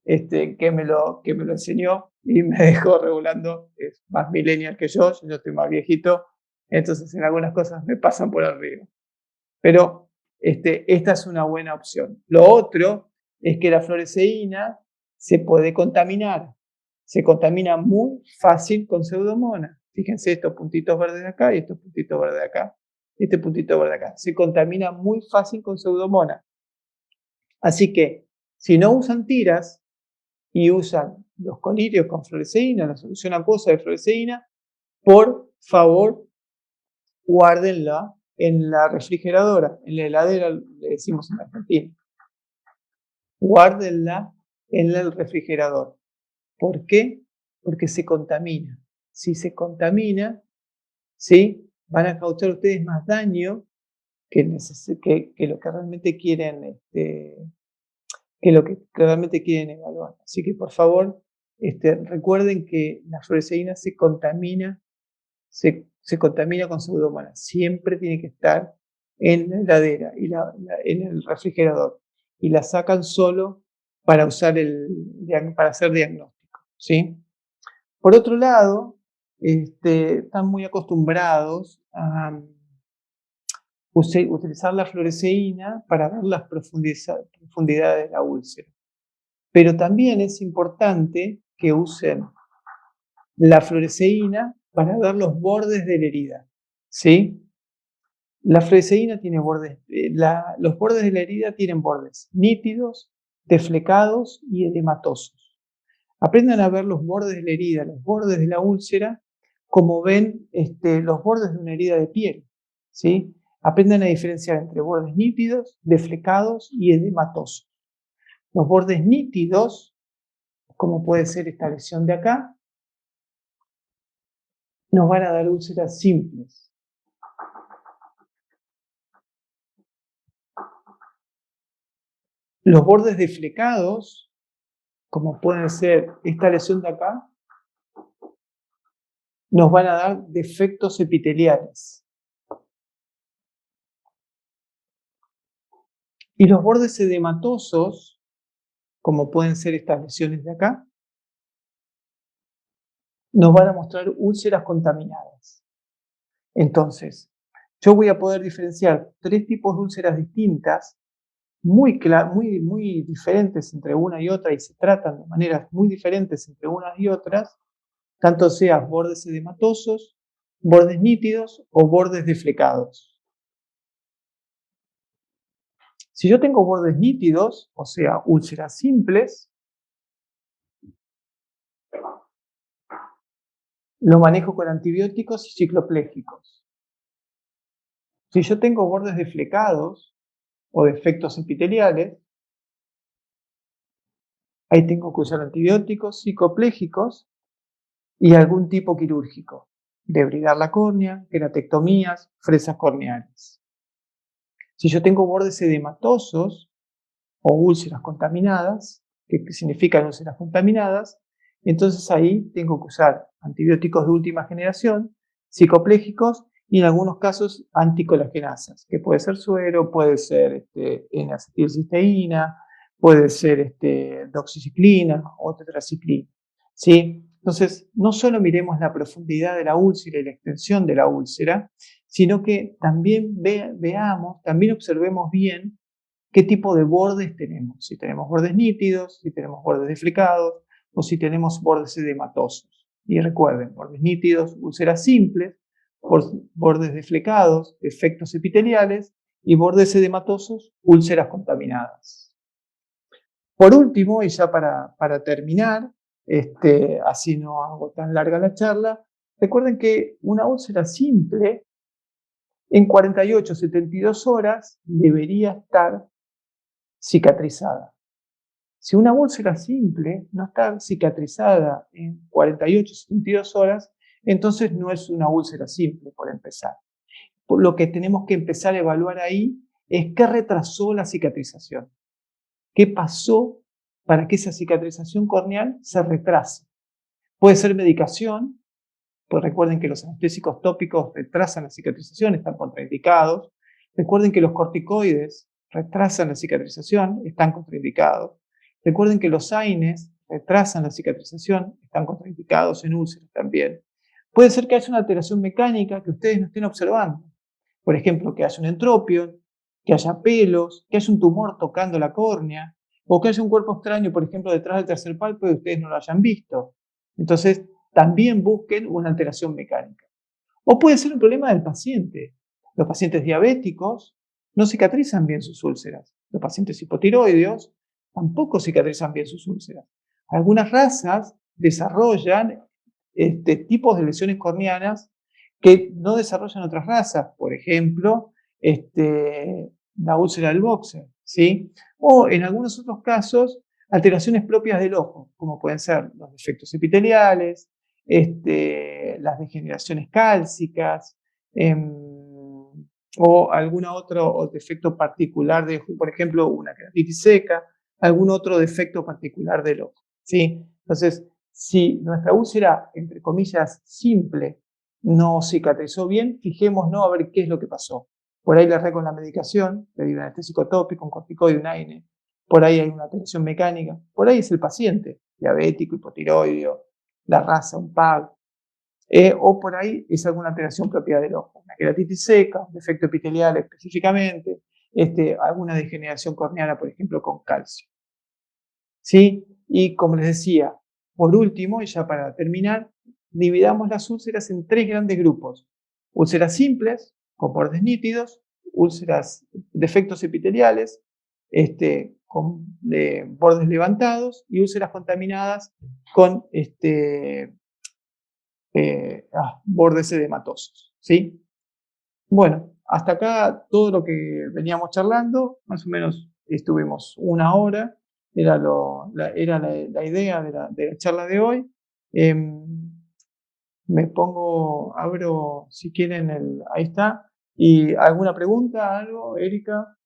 que me lo enseñó y me dejó regulando. Es más millennial que yo estoy más viejito, entonces en algunas cosas me pasan por arriba. Pero esta es una buena opción. Lo otro es que la fluoresceína se puede contaminar. Se contamina muy fácil con Pseudomonas. Fíjense estos puntitos verdes de acá y estos puntitos verdes de acá. Este puntito verde acá. Se contamina muy fácil con Pseudomonas. Así que, si no usan tiras y usan los colirios con fluoresceína, la solución acuosa de fluoresceína, por favor, guárdenla en la refrigeradora, en la heladera, le decimos en Argentina. Guárdenla en el refrigerador. ¿Por qué? Porque se contamina. Si se contamina, ¿sí? Van a causar ustedes más daño que lo que realmente quieren, que lo que realmente quieren evaluar. Así que por favor, recuerden que la fluoresceína se contamina con Pseudomonas. Siempre tiene que estar en la heladera y en el refrigerador. Y la sacan solo para para hacer diagnóstico, ¿sí? Por otro lado, están muy acostumbrados a utilizar la fluoresceína para ver las profundidades de la úlcera. Pero también es importante que usen la fluoresceína para ver los bordes de la herida, ¿sí? La fluoresceína tiene bordes, los bordes de la herida tienen bordes nítidos, deflecados y edematosos. Aprendan a ver los bordes de la herida, los bordes de la úlcera, como ven los bordes de una herida de piel, ¿sí? Aprendan a diferenciar entre bordes nítidos, deflecados y edematosos. Los bordes nítidos, como puede ser esta lesión de acá, nos van a dar úlceras simples. Los bordes deflecados, como pueden ser esta lesión de acá, nos van a dar defectos epiteliales. Y los bordes edematosos, como pueden ser estas lesiones de acá, nos van a mostrar úlceras contaminadas. Entonces, yo voy a poder diferenciar tres tipos de úlceras distintas, muy diferentes entre una y otra, y se tratan de maneras muy diferentes entre unas y otras, tanto sean bordes edematosos, bordes nítidos o bordes deflecados. Si yo tengo bordes nítidos, o sea, úlceras simples, lo manejo con antibióticos y cicloplégicos. Si yo tengo bordes deflecados o defectos epiteliales, ahí tengo que usar antibióticos, psicoplégicos y algún tipo quirúrgico, debridar la córnea, queratectomías, fresas corneales. Si yo tengo bordes edematosos o úlceras contaminadas, que significan úlceras contaminadas, entonces ahí tengo que usar antibióticos de última generación, psicoplégicos y en algunos casos anticolagenasas, que puede ser suero, puede ser N-acetilcisteína, puede ser doxiciclina o tetraciclina, ¿sí? Entonces, no solo miremos la profundidad de la úlcera y la extensión de la úlcera, sino que también también observemos bien qué tipo de bordes tenemos. Si tenemos bordes nítidos, si tenemos bordes deflecados o si tenemos bordes edematosos. Y recuerden, bordes nítidos, úlceras simples, bordes deflecados, defectos epiteliales y bordes edematosos, úlceras contaminadas. Por último, y ya para terminar, así no hago tan larga la charla, recuerden que una úlcera simple en 48-72 horas debería estar cicatrizada. Si una úlcera simple no está cicatrizada en 48-72 horas, entonces no es una úlcera simple, por empezar. Por lo que tenemos que empezar a evaluar ahí es qué retrasó la cicatrización. ¿Qué pasó para que esa cicatrización corneal se retrase? Puede ser medicación, pues recuerden que los anestésicos tópicos retrasan la cicatrización, están contraindicados. Recuerden que los corticoides retrasan la cicatrización, están contraindicados. Recuerden que los AINES retrasan la cicatrización, están contraindicados en úlceras también. Puede ser que haya una alteración mecánica que ustedes no estén observando. Por ejemplo, que haya un entropion, que haya pelos, que haya un tumor tocando la córnea, o que haya un cuerpo extraño, por ejemplo, detrás del tercer pálpebro y ustedes no lo hayan visto. Entonces, también busquen una alteración mecánica. O puede ser un problema del paciente. Los pacientes diabéticos no cicatrizan bien sus úlceras. Los pacientes hipotiroideos tampoco cicatrizan bien sus úlceras. Algunas razas desarrollan tipos de lesiones corneanas que no desarrollan otras razas. Por ejemplo, la úlcera del boxer, ¿sí? O en algunos otros casos, alteraciones propias del ojo, como pueden ser los defectos epiteliales, las degeneraciones cálcicas, o algún otro defecto particular de ojo, por ejemplo, una queratitis seca, algún otro defecto particular del ojo, ¿sí? Entonces, si nuestra úlcera, entre comillas, simple, no cicatrizó bien, fijémonos a ver qué es lo que pasó. Por ahí le erré con la medicación, le di un anestésico tópico, un corticoide, un AINE. Por ahí hay una alteración mecánica. Por ahí es el paciente, diabético, hipotiroideo, la raza, un PAG. O por ahí es alguna alteración propia del ojo. Una queratitis seca, un defecto epitelial específicamente, alguna degeneración corneana, por ejemplo, con calcio. ¿Sí? Y como les decía, por último, y ya para terminar, dividamos las úlceras en 3 grandes grupos. Úlceras simples, con bordes nítidos, úlceras, defectos epiteliales, con bordes levantados, y úlceras contaminadas con bordes edematosos, ¿sí? Bueno, hasta acá todo lo que veníamos charlando, más o menos estuvimos 1 hora, era la idea de la charla de hoy. Me pongo, abro si quieren ahí está. ¿Y alguna pregunta, algo, Erika,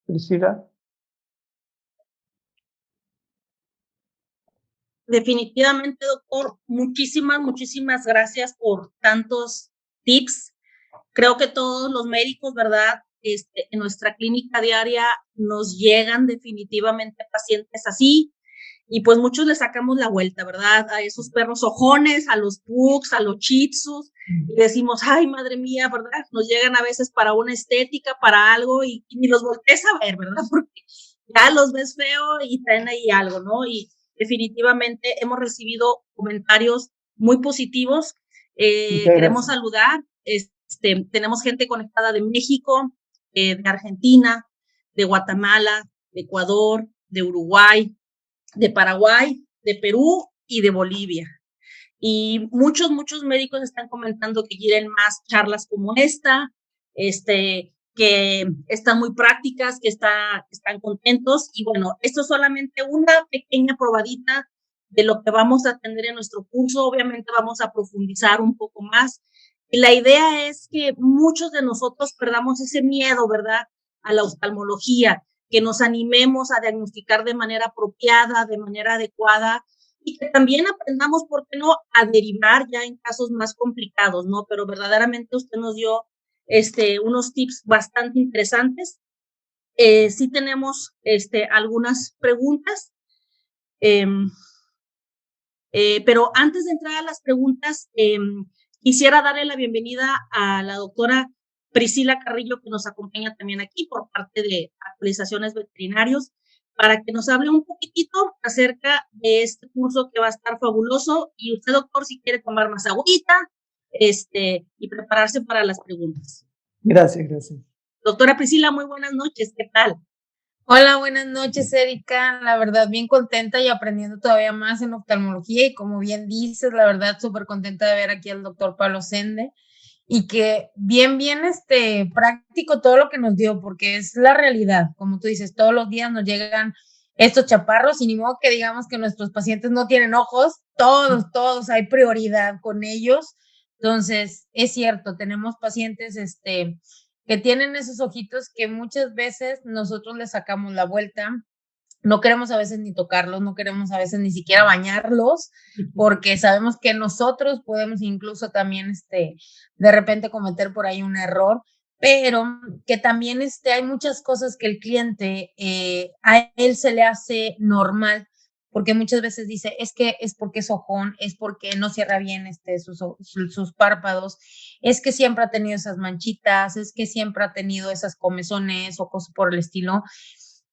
Priscila? Definitivamente, doctor, muchísimas gracias por tantos tips. Creo que todos los médicos, ¿verdad? En nuestra clínica diaria nos llegan definitivamente pacientes así, y pues muchos le sacamos la vuelta, ¿verdad? A esos perros ojones, a los pugs, a los shih tzus, y decimos, ay, madre mía, ¿verdad? Nos llegan a veces para una estética, para algo, y ni los voltees a ver, ¿verdad? Porque ya los ves feo y traen ahí algo, ¿no? Y definitivamente hemos recibido comentarios muy positivos. Queremos saludar, tenemos gente conectada de México, de Argentina, de Guatemala, de Ecuador, de Uruguay, de Paraguay, de Perú y de Bolivia. Y muchos médicos están comentando que quieren más charlas como esta, que están muy prácticas, que están contentos. Y bueno, esto es solamente una pequeña probadita de lo que vamos a tener en nuestro curso. Obviamente vamos a profundizar un poco más. Y la idea es que muchos de nosotros perdamos ese miedo, ¿verdad?, a la oftalmología, que nos animemos a diagnosticar de manera apropiada, de manera adecuada, y que también aprendamos, ¿por qué no?, a derivar ya en casos más complicados, ¿no? Pero verdaderamente usted nos dio unos tips bastante interesantes. Sí tenemos algunas preguntas, pero antes de entrar a las preguntas, quisiera darle la bienvenida a la doctora Priscila Carrillo, que nos acompaña también aquí por parte de Actualizaciones Veterinarios, para que nos hable un poquitito acerca de este curso que va a estar fabuloso. Y usted, doctor, si quiere tomar más agüita, y prepararse para las preguntas. Gracias. Doctora Priscila, muy buenas noches, ¿qué tal? Hola, buenas noches, Erika. La verdad, bien contenta y aprendiendo todavía más en oftalmología. Y como bien dices, la verdad, súper contenta de ver aquí al doctor Pablo Sende y que bien práctico todo lo que nos dio, porque es la realidad. Como tú dices, todos los días nos llegan estos chaparros y ni modo que digamos que nuestros pacientes no tienen ojos. Todos hay prioridad con ellos. Entonces, es cierto, tenemos pacientes, que tienen esos ojitos que muchas veces nosotros les sacamos la vuelta, no queremos a veces ni tocarlos, no queremos a veces ni siquiera bañarlos, porque sabemos que nosotros podemos incluso también de repente cometer por ahí un error, pero que también hay muchas cosas que el cliente, a él se le hace normal, porque muchas veces dice, es que es porque es ojón, es porque no cierra bien sus párpados, es que siempre ha tenido esas manchitas, es que siempre ha tenido esas comezones o cosas por el estilo,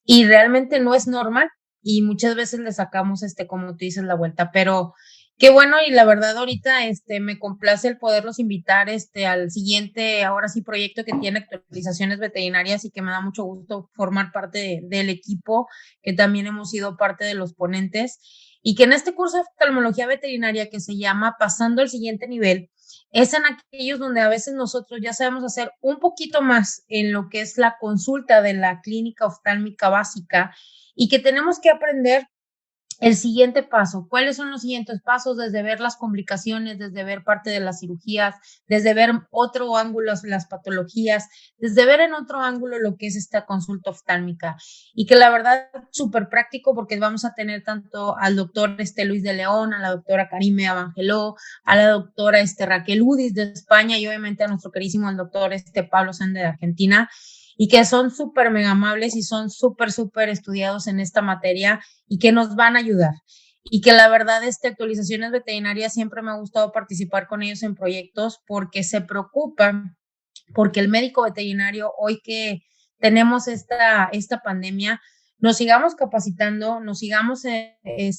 y realmente no es normal, y muchas veces le sacamos, como tú dices, la vuelta, pero qué bueno, y la verdad ahorita me complace el poderlos invitar al siguiente, ahora sí, proyecto que tiene actualizaciones veterinarias y que me da mucho gusto formar parte del equipo, que también hemos sido parte de los ponentes, y que en este curso de oftalmología veterinaria que se llama Pasando al siguiente nivel, es en aquellos donde a veces nosotros ya sabemos hacer un poquito más en lo que es la consulta de la clínica oftálmica básica y que tenemos que aprender el siguiente paso. ¿Cuáles son los siguientes pasos? Desde ver las complicaciones, desde ver parte de las cirugías, desde ver otro ángulo las patologías, desde ver en otro ángulo lo que es esta consulta oftálmica. Y que la verdad súper práctico porque vamos a tener tanto al doctor Luis de León, a la doctora Karime Abangeló, a la doctora Raquel Udis de España y obviamente a nuestro querísimo el doctor Pablo Sende de Argentina, y que son súper mega amables y son súper estudiados en esta materia y que nos van a ayudar. Y que la verdad, actualizaciones veterinarias siempre me ha gustado participar con ellos en proyectos porque se preocupan, porque el médico veterinario, hoy que tenemos esta pandemia, nos sigamos capacitando, nos sigamos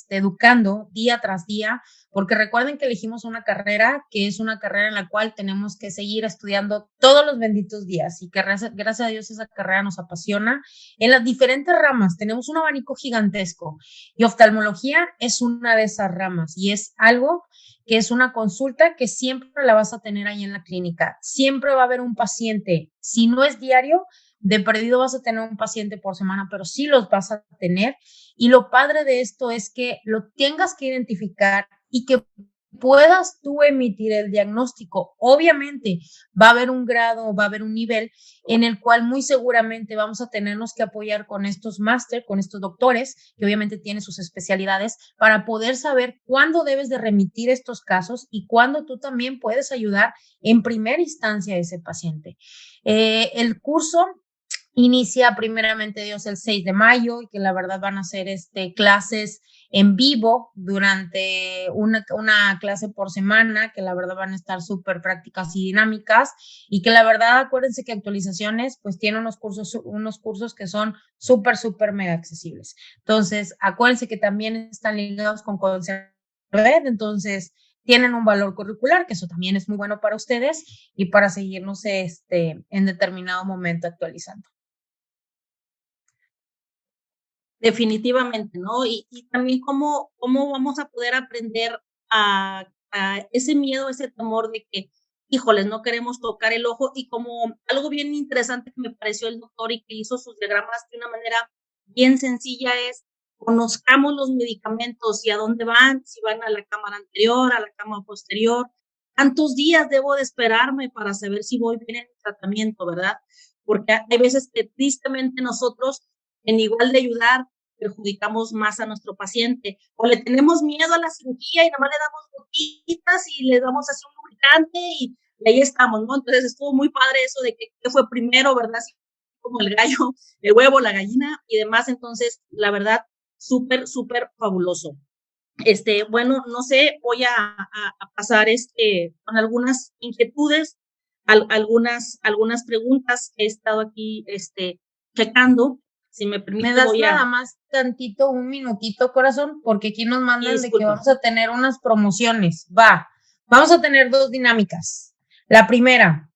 educando día tras día, porque recuerden que elegimos una carrera que es una carrera en la cual tenemos que seguir estudiando todos los benditos días y que gracias a Dios esa carrera nos apasiona. En las diferentes ramas tenemos un abanico gigantesco y oftalmología es una de esas ramas y es algo que es una consulta que siempre la vas a tener ahí en la clínica. Siempre va a haber un paciente, si no es diario, de perdido vas a tener un paciente por semana, pero sí los vas a tener. Y lo padre de esto es que lo tengas que identificar y que puedas tú emitir el diagnóstico. Obviamente va a haber un grado, va a haber un nivel en el cual muy seguramente vamos a tenernos que apoyar con estos máster, con estos doctores, que obviamente tienen sus especialidades, para poder saber cuándo debes de remitir estos casos y cuándo tú también puedes ayudar en primera instancia a ese paciente. El curso inicia primeramente Dios el 6 de mayo y que la verdad van a ser clases en vivo durante una clase por semana, que la verdad van a estar súper prácticas y dinámicas y que la verdad acuérdense que actualizaciones pues tiene unos cursos que son súper mega accesibles. Entonces acuérdense que también están ligados con Conservet, entonces tienen un valor curricular, que eso también es muy bueno para ustedes y para seguirnos en determinado momento actualizando. Definitivamente, ¿no? Y también cómo vamos a poder aprender a ese miedo, ese temor de que, híjoles, no queremos tocar el ojo. Y como algo bien interesante que me pareció el doctor y que hizo sus diagramas de una manera bien sencilla es, conozcamos los medicamentos y a dónde van, si van a la cámara anterior, a la cámara posterior, cuántos días debo de esperarme para saber si voy bien en el tratamiento, ¿verdad? Porque hay veces que tristemente nosotros, en igual de ayudar, perjudicamos más a nuestro paciente, o le tenemos miedo a la cirugía y nada más le damos gotitas y le damos así un lubricante y ahí estamos, ¿no? Entonces estuvo muy padre eso de que fue primero, ¿verdad? Así como el gallo, el huevo, la gallina y demás. Entonces, la verdad, súper fabuloso. Bueno, no sé, voy a pasar con algunas inquietudes, algunas preguntas que he estado aquí checando. Si me permite, ¿me das nada más tantito, un minutito, corazón? Porque aquí nos mandan de que vamos a tener unas promociones. Vamos a tener 2 dinámicas. La primera,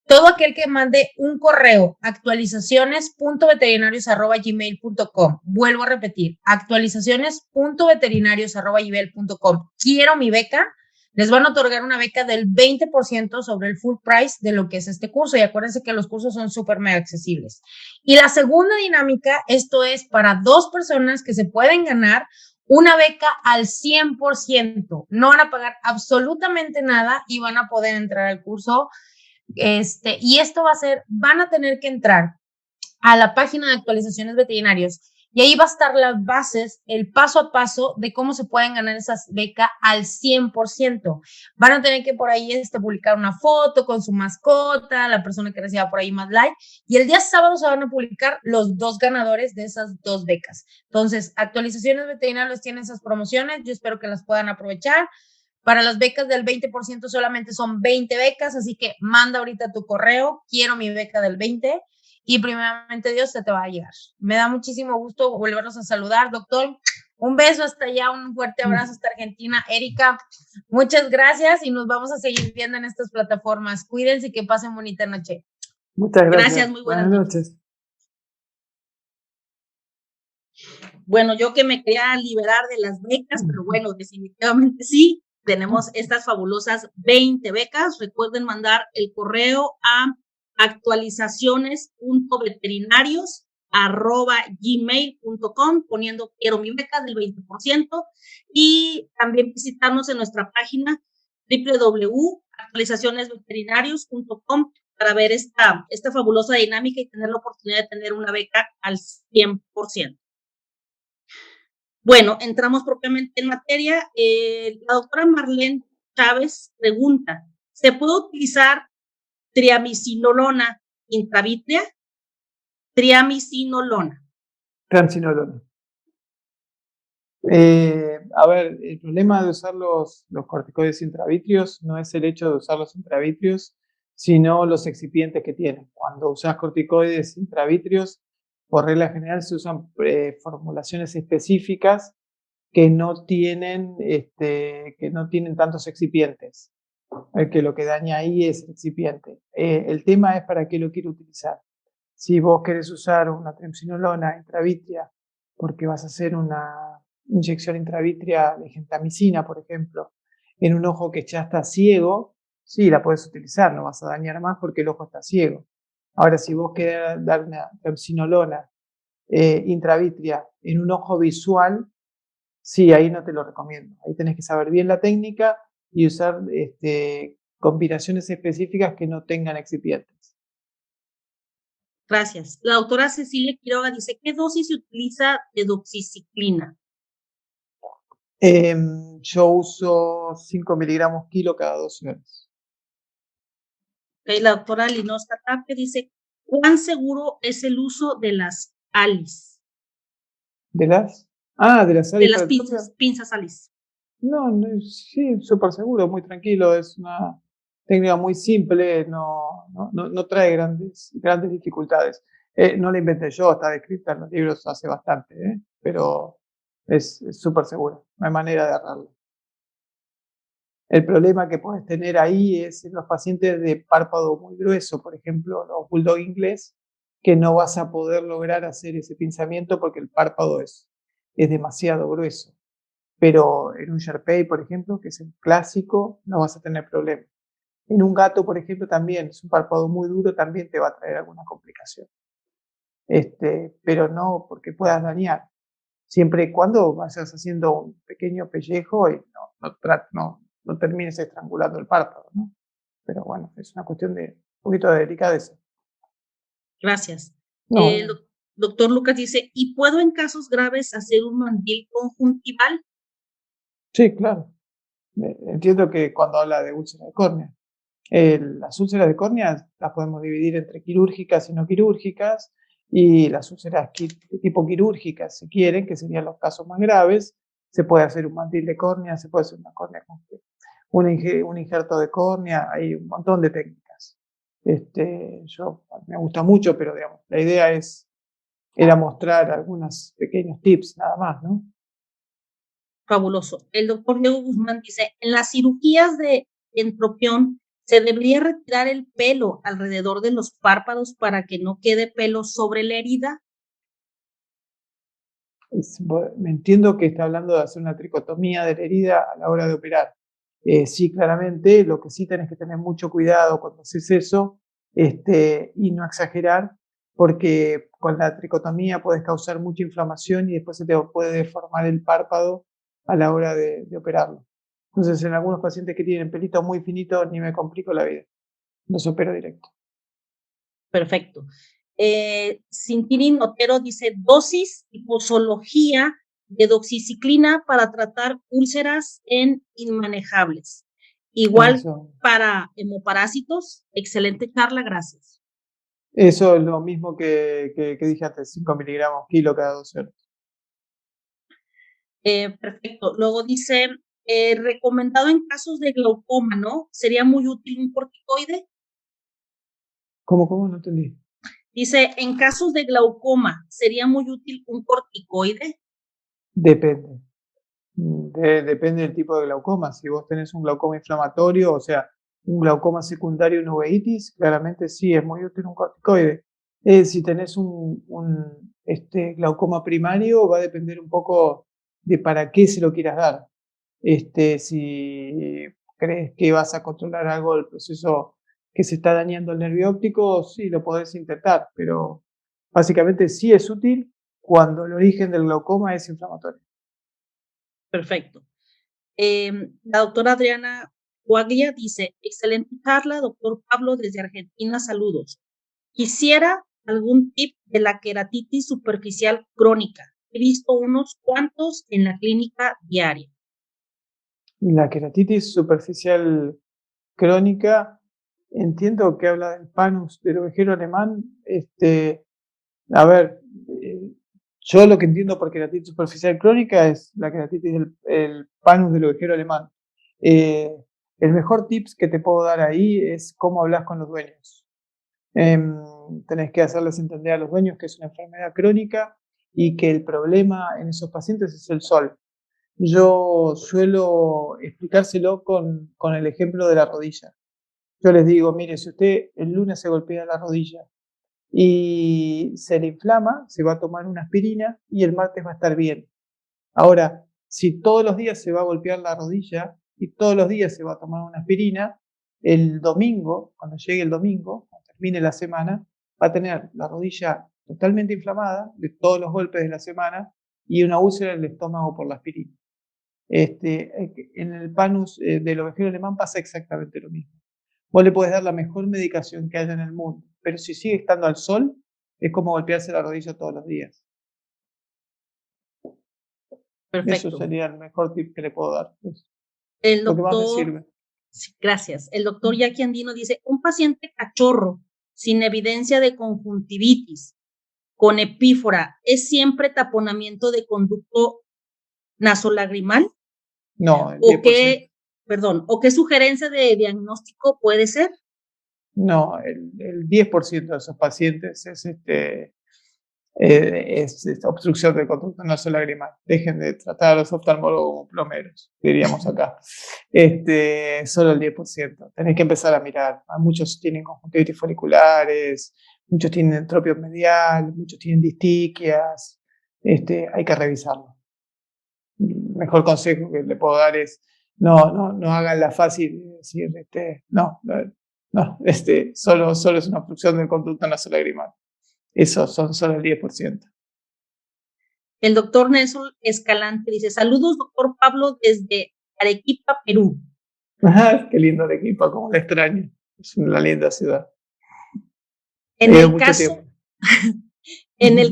todo aquel que mande un correo, actualizaciones.veterinarios@gmail.com. Vuelvo a repetir, actualizaciones.veterinarios@gmail.com. Quiero mi beca. Les van a otorgar una beca del 20% sobre el full price de lo que es este curso. Y acuérdense que los cursos son súper mega accesibles. Y la segunda dinámica, esto es para 2 personas que se pueden ganar una beca al 100%. No van a pagar absolutamente nada y van a poder entrar al curso. Y esto va a ser, van a tener que entrar a la página de actualizaciones veterinarios y ahí va a estar las bases, el paso a paso de cómo se pueden ganar esas becas al 100%. Van a tener que por ahí publicar una foto con su mascota, la persona que reciba por ahí más like, y el día sábado se van a publicar los 2 ganadores de esas 2 becas. Entonces, Actualizaciones Veterinarias tiene esas promociones, yo espero que las puedan aprovechar. Para las becas del 20% solamente son 20 becas, así que manda ahorita tu correo, quiero mi beca del 20%, y primeramente Dios se te va a llegar. Me da muchísimo gusto volverlos a saludar, doctor. Un beso hasta allá, un fuerte abrazo hasta Argentina. Erika, muchas gracias y nos vamos a seguir viendo en estas plataformas. Cuídense y que pasen bonita noche. Muchas gracias. Gracias, muy buenas noches. Bueno, yo que me quería liberar de las becas, pero bueno, definitivamente sí. Tenemos estas fabulosas 20 becas. Recuerden mandar el correo a actualizaciones.veterinarios@gmail.com poniendo quiero mi beca del 20% y también visitarnos en nuestra página www.actualizacionesveterinarios.com para ver esta fabulosa dinámica y tener la oportunidad de tener una beca al 100%. Bueno, entramos propiamente en materia. La doctora Marlene Chávez pregunta, ¿se puede utilizar triamcinolona intravítrea? Triamcinolona. Triamcinolona. A ver, el problema de usar los corticoides intravítreos no es el hecho de usar los intravítreos, sino los excipientes que tienen. Cuando usas corticoides intravítreos, por regla general se usan formulaciones específicas que no tienen tantos excipientes, que lo que daña ahí es el excipiente. El tema es para qué lo quiero utilizar. Si vos querés usar una triamcinolona intravítrea porque vas a hacer una inyección intravítrea de gentamicina, por ejemplo, en un ojo que ya está ciego, sí, la puedes utilizar, no vas a dañar más porque el ojo está ciego. Ahora, si vos querés dar una triamcinolona intravítrea en un ojo visual, sí, ahí no te lo recomiendo. Ahí tenés que saber bien la técnica y usar combinaciones específicas que no tengan excipientes. Gracias. La doctora Cecilia Quiroga dice, ¿qué dosis se utiliza de doxiciclina? Yo uso 5 miligramos kilo cada 12 horas. Okay, la doctora Linosca Tapia dice, ¿cuán seguro es el uso de las ALIS? ¿De las? De las ALIS. De las pinzas ALIS. No, sí, súper seguro, muy tranquilo. Es una técnica muy simple, no trae grandes dificultades. No la inventé yo, está descrita en los libros hace bastante, pero es súper seguro, no hay manera de errarlo. El problema que puedes tener ahí es en los pacientes de párpado muy grueso, por ejemplo, los bulldog inglés, que no vas a poder lograr hacer ese pinzamiento porque el párpado es demasiado grueso. Pero en un Sharpei, por ejemplo, que es el clásico, no vas a tener problema. En un gato, por ejemplo, también es un párpado muy duro, también te va a traer alguna complicación. Pero no porque puedas dañar. Siempre y cuando vayas haciendo un pequeño pellejo y no termines estrangulando el párpado, ¿no? Pero bueno, es una cuestión de un poquito de delicadeza. Gracias. El doctor Lucas dice, ¿y puedo en casos graves hacer un mandil conjuntival? Sí, claro. Entiendo que cuando habla de úlcera de córnea. Las úlceras de córnea las podemos dividir entre quirúrgicas y no quirúrgicas, y las úlceras de tipo quirúrgicas, si quieren, que serían los casos más graves, se puede hacer un mandil de córnea, se puede hacer una córnea con un injerto de córnea, hay un montón de técnicas. Me gusta mucho, pero digamos, la idea era mostrar algunos pequeños tips nada más, ¿no? Fabuloso. El doctor Diego Guzmán dice, en las cirugías de entropión, ¿se debería retirar el pelo alrededor de los párpados para que no quede pelo sobre la herida? Me entiendo que está hablando de hacer una tricotomía de la herida a la hora de operar. Sí, claramente, lo que sí tenés que tener mucho cuidado cuando haces eso y no exagerar, porque con la tricotomía puedes causar mucha inflamación y después se te puede deformar el párpado a la hora de operarlo. Entonces, en algunos pacientes que tienen pelitos muy finitos, ni me complico la vida. Los opero directo. Perfecto. Cintini Otero dice dosis y posología de doxiciclina para tratar úlceras en inmanejables. Igual Eso, para hemoparásitos. Excelente charla, gracias. eso es lo mismo que dije antes, 5 miligramos kilo cada 12 horas. Perfecto. Luego dice, recomendado en casos de glaucoma, ¿no? ¿Sería muy útil un corticoide? ¿Cómo? No entendí. Dice, en casos de glaucoma, ¿sería muy útil un corticoide? Depende. Depende del tipo de glaucoma. Si vos tenés un glaucoma inflamatorio, o sea, un glaucoma secundario, una uveitis, claramente sí es muy útil un corticoide. Si tenés un glaucoma primario, va a depender un poco de para qué se lo quieras dar. Si crees que vas a controlar algo del proceso que se está dañando el nervio óptico, sí lo podés intentar, pero básicamente sí es útil cuando el origen del glaucoma es inflamatorio. Perfecto. La doctora Adriana Guaglia dice, excelente charla, doctor Pablo desde Argentina, saludos. Quisiera algún tip de la queratitis superficial crónica. He visto unos cuantos en la clínica diaria. La queratitis superficial crónica, entiendo que habla del panus del ovejero alemán. A ver, yo lo que entiendo por queratitis superficial crónica es la queratitis del panus del ovejero alemán. El mejor tips que te puedo dar ahí es cómo hablas con los dueños. Tenés que hacerles entender a los dueños que es una enfermedad crónica y que el problema en esos pacientes es el sol. Yo suelo explicárselo con el ejemplo de la rodilla. Yo les digo, mire, si usted el lunes se golpea la rodilla y se le inflama, se va a tomar una aspirina y el martes va a estar bien. Ahora, si todos los días se va a golpear la rodilla y todos los días se va a tomar una aspirina, el domingo, cuando llegue el domingo, cuando termine la semana, va a tener la rodilla totalmente inflamada de todos los golpes de la semana y una úlcera en el estómago por la aspirina. En el panus del ovejero alemán pasa exactamente lo mismo. Vos le podés dar la mejor medicación que haya en el mundo, pero si sigue estando al sol, es como golpearse la rodilla todos los días. Perfecto. Eso sería el mejor tip que le puedo dar. El lo que más me doctor, sirve. sí, gracias. El doctor Jackie Andino dice, un paciente cachorro sin evidencia de conjuntivitis con epífora, ¿es siempre taponamiento de conducto nasolagrimal? No, el ¿O 10%. ¿O qué sugerencia de diagnóstico puede ser? No, el 10% de esos pacientes es obstrucción del conducto nasolagrimal. Dejen de tratar a los oftalmólogos como plomeros, diríamos acá. Solo el 10%. Tenés que empezar a mirar. Muchos tienen conjuntivitis foliculares, muchos tienen entropio medial, muchos tienen distiquias. Hay que revisarlo. El mejor consejo que le puedo dar es no hagan la fácil de decir, solo es una obstrucción del conducto nasolagrimal. Eso son solo el 10%. El doctor Nelson Escalante dice, saludos, doctor Pablo, desde Arequipa, Perú. Qué lindo Arequipa, como la extraño. Es una linda ciudad. En el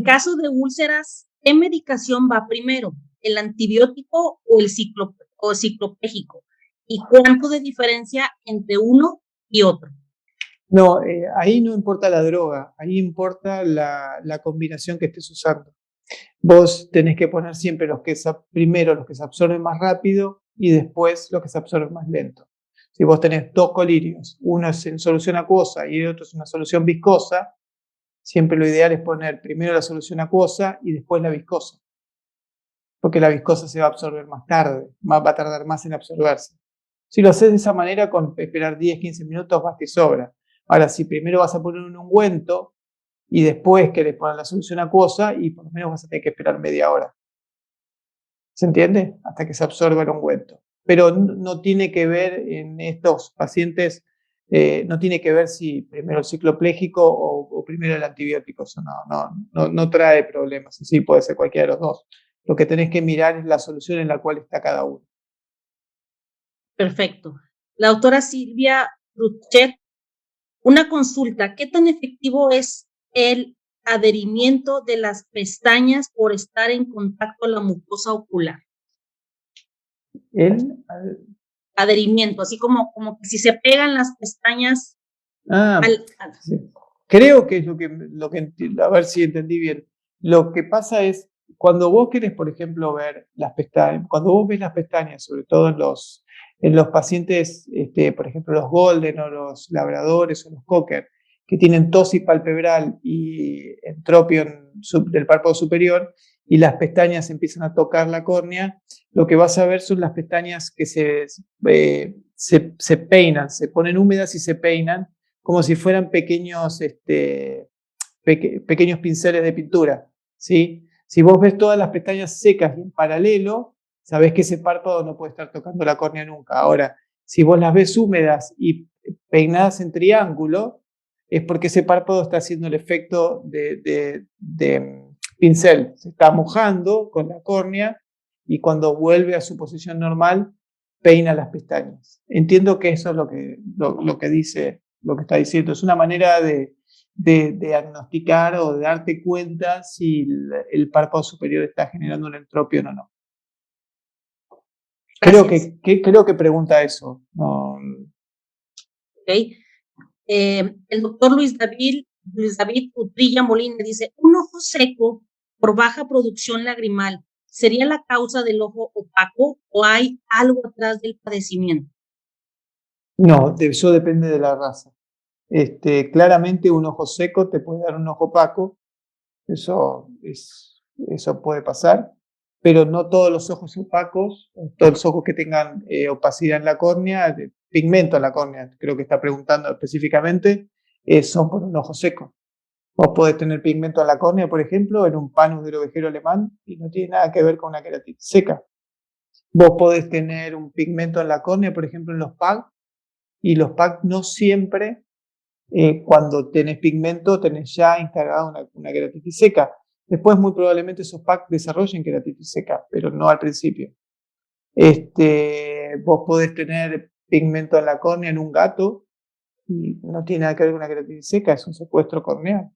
caso de úlceras, ¿qué medicación va primero? ¿El antibiótico o el ciclopégico? ¿Y cuánto de diferencia entre uno y otro? No, ahí no importa la droga, ahí importa la combinación que estés usando. Vos tenés que poner siempre primero los que se absorben más rápido y después los que se absorben más lento. Si vos tenés dos colirios, uno es en solución acuosa y el otro es una solución viscosa, siempre lo ideal es poner primero la solución acuosa y después la viscosa. Porque la viscosa se va a absorber más tarde, va a tardar más en absorberse. Si lo haces de esa manera, con esperar 10-15 minutos basta y sobra. Ahora, si primero vas a poner un ungüento y después querés poner la solución acuosa, y por lo menos vas a tener que esperar media hora. ¿Se entiende? Hasta que se absorba el ungüento. Pero no tiene que ver en estos pacientes, no tiene que ver si primero el cicloplégico o primero el antibiótico. Eso no trae problemas. Así puede ser cualquiera de los dos. Lo que tenés que mirar es la solución en la cual está cada uno. Perfecto. La doctora Silvia Ruchet, una consulta, ¿qué tan efectivo es el adherimiento de las pestañas por estar en contacto con la mucosa ocular. El Adherimiento, así como que si se pegan las pestañas sí. Creo que es lo que, a ver si entendí bien. Lo que pasa es, cuando vos querés, por ejemplo, ver las pestañas, cuando vos ves las pestañas, sobre todo en los pacientes, por ejemplo, los golden o los labradores o los cocker, que tienen tosis palpebral y entropion del párpado superior, y las pestañas empiezan a tocar la córnea, lo que vas a ver son las pestañas que se peinan, se ponen húmedas y se peinan, como si fueran pequeños, pequeños pinceles de pintura, ¿sí? Si vos ves todas las pestañas secas y en paralelo, sabés que ese párpado no puede estar tocando la córnea nunca. Ahora, si vos las ves húmedas y peinadas en triángulo, es porque ese párpado está haciendo el efecto de pincel. Se está mojando con la córnea y cuando vuelve a su posición normal, peina las pestañas. Entiendo que eso es lo que dice, lo que está diciendo. Es una manera de diagnosticar o de darte cuenta si el párpado superior está generando un entropio o no. Creo que pregunta eso. No. Okay. El doctor Luis David Utrilla Molina dice, un ojo seco por baja producción lagrimal, ¿sería la causa del ojo opaco o hay algo atrás del padecimiento? No, eso depende de la raza. Claramente un ojo seco te puede dar un ojo opaco, eso puede pasar, pero no todos los ojos opacos, todos los ojos que tengan opacidad en la córnea, pigmento en la córnea, creo que está preguntando específicamente, son por un ojo seco. Vos podés tener pigmento en la córnea, por ejemplo, en un panus del ovejero alemán y no tiene nada que ver con una queratitis seca. Vos podés tener un pigmento en la córnea, por ejemplo, en los PAC, y los PAC no siempre, cuando tenés pigmento, tenés ya instalada una queratitis seca. Después, muy probablemente, esos PAC desarrollen queratitis seca, pero no al principio. Vos podés tener pigmento en la córnea en un gato y no tiene nada que ver con una queratitis seca, es un secuestro corneal.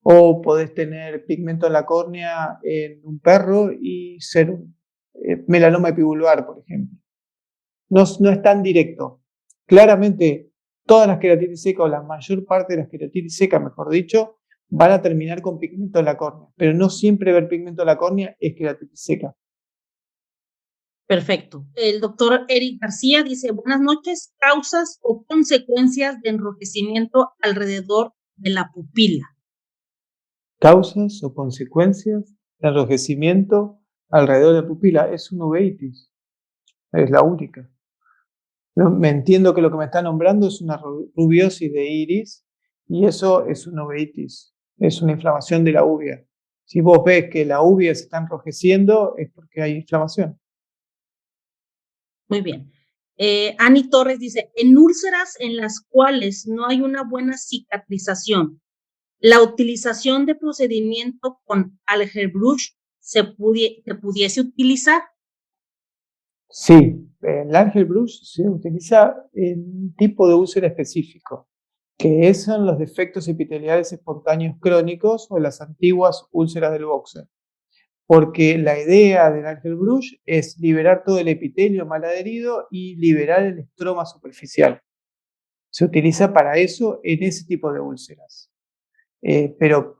O podés tener pigmento en la córnea en un perro y ser un melanoma epivulvar, por ejemplo. No es tan directo. Claramente, todas las queratitis secas, o la mayor parte de las queratitis secas, mejor dicho, van a terminar con pigmento en la córnea. Pero no siempre ver pigmento en la córnea es queratitis seca. Perfecto. El doctor Eric García dice, buenas noches, causas o consecuencias de enrojecimiento alrededor de la pupila. Causas o consecuencias de enrojecimiento alrededor de la pupila. Es una uveitis. Es la única. Me entiendo que lo que me está nombrando es una rubiosis de iris y eso es una uveitis. Es una inflamación de la uvea. Si vos ves que la uvea se está enrojeciendo es porque hay inflamación. Muy bien. Ani Torres dice, en úlceras en las cuales no hay una buena cicatrización, ¿la utilización de procedimiento con Alger-Bruch se pudiese utilizar? Sí, el Alger-Bruch se utiliza en un tipo de úlcera específico, que son los defectos epiteliales espontáneos crónicos o las antiguas úlceras del boxer. Porque la idea del Alger-Bruch es liberar todo el epitelio mal adherido y liberar el estroma superficial. Se utiliza para eso en ese tipo de úlceras. Pero,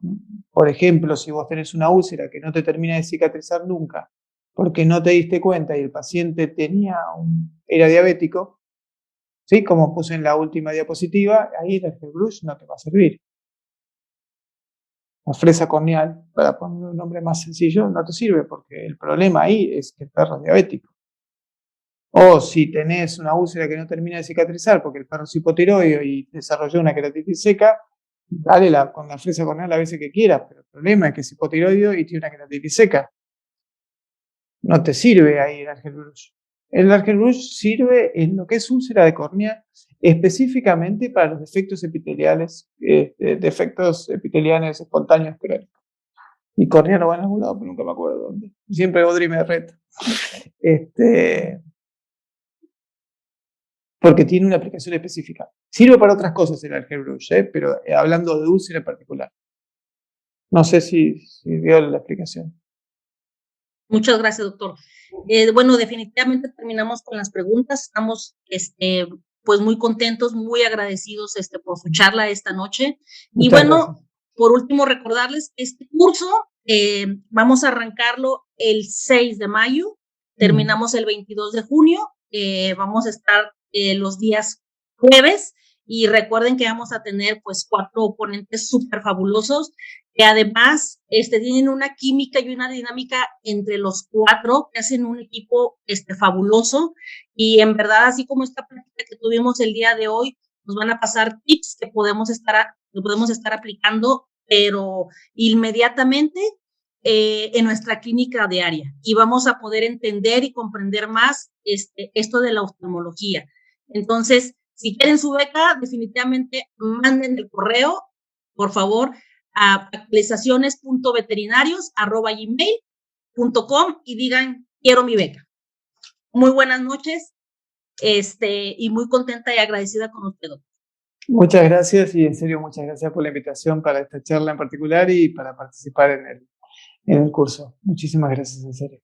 por ejemplo, si vos tenés una úlcera que no te termina de cicatrizar nunca, porque no te diste cuenta y el paciente era diabético, ¿sí? Como puse en la última diapositiva, ahí el Alger-Bruch no te va a servir. La fresa corneal, para poner un nombre más sencillo, no te sirve porque el problema ahí es que el perro es diabético. O si tenés una úlcera que no termina de cicatrizar porque el perro es hipotiroideo y desarrolló una queratitis seca, dale con la fresa corneal las veces que quieras, pero el problema es que es hipotiroideo y tiene una queratitis seca. No te sirve ahí el Alger-Bruch. El Alger-Bruch sirve en lo que es úlcera de córnea específicamente para los defectos epiteliales, defectos epiteliales espontáneos crónicos. Y córnea no va en algún lado, pero nunca me acuerdo dónde. Siempre Audrey me reta. Porque tiene una aplicación específica. Sirve para otras cosas el Alger-Bruch, pero hablando de úlcera en particular. No sé si dio la explicación. Muchas gracias, doctor. Bueno, definitivamente terminamos con las preguntas. Estamos, pues muy contentos, muy agradecidos, por su charla esta noche. Y Muchas bueno, gracias. por último, recordarles que este curso vamos a arrancarlo el 6 de mayo, terminamos el 22 de junio, vamos a estar los días jueves y recuerden que vamos a tener pues 4 ponentes súper fabulosos que además tienen una química y una dinámica entre los 4 que hacen un equipo fabuloso y en verdad así como esta práctica que tuvimos el día de hoy nos van a pasar tips que podemos estar aplicando pero inmediatamente en nuestra clínica diaria y vamos a poder entender y comprender más esto de la oftalmología. Entonces, si quieren su beca, definitivamente manden el correo, por favor, a actualizaciones.veterinarios@gmail.com y digan, quiero mi beca. Muy buenas noches y muy contenta y agradecida con usted, doctor. Muchas gracias y en serio muchas gracias por la invitación para esta charla en particular y para participar en el curso. Muchísimas gracias, en serio.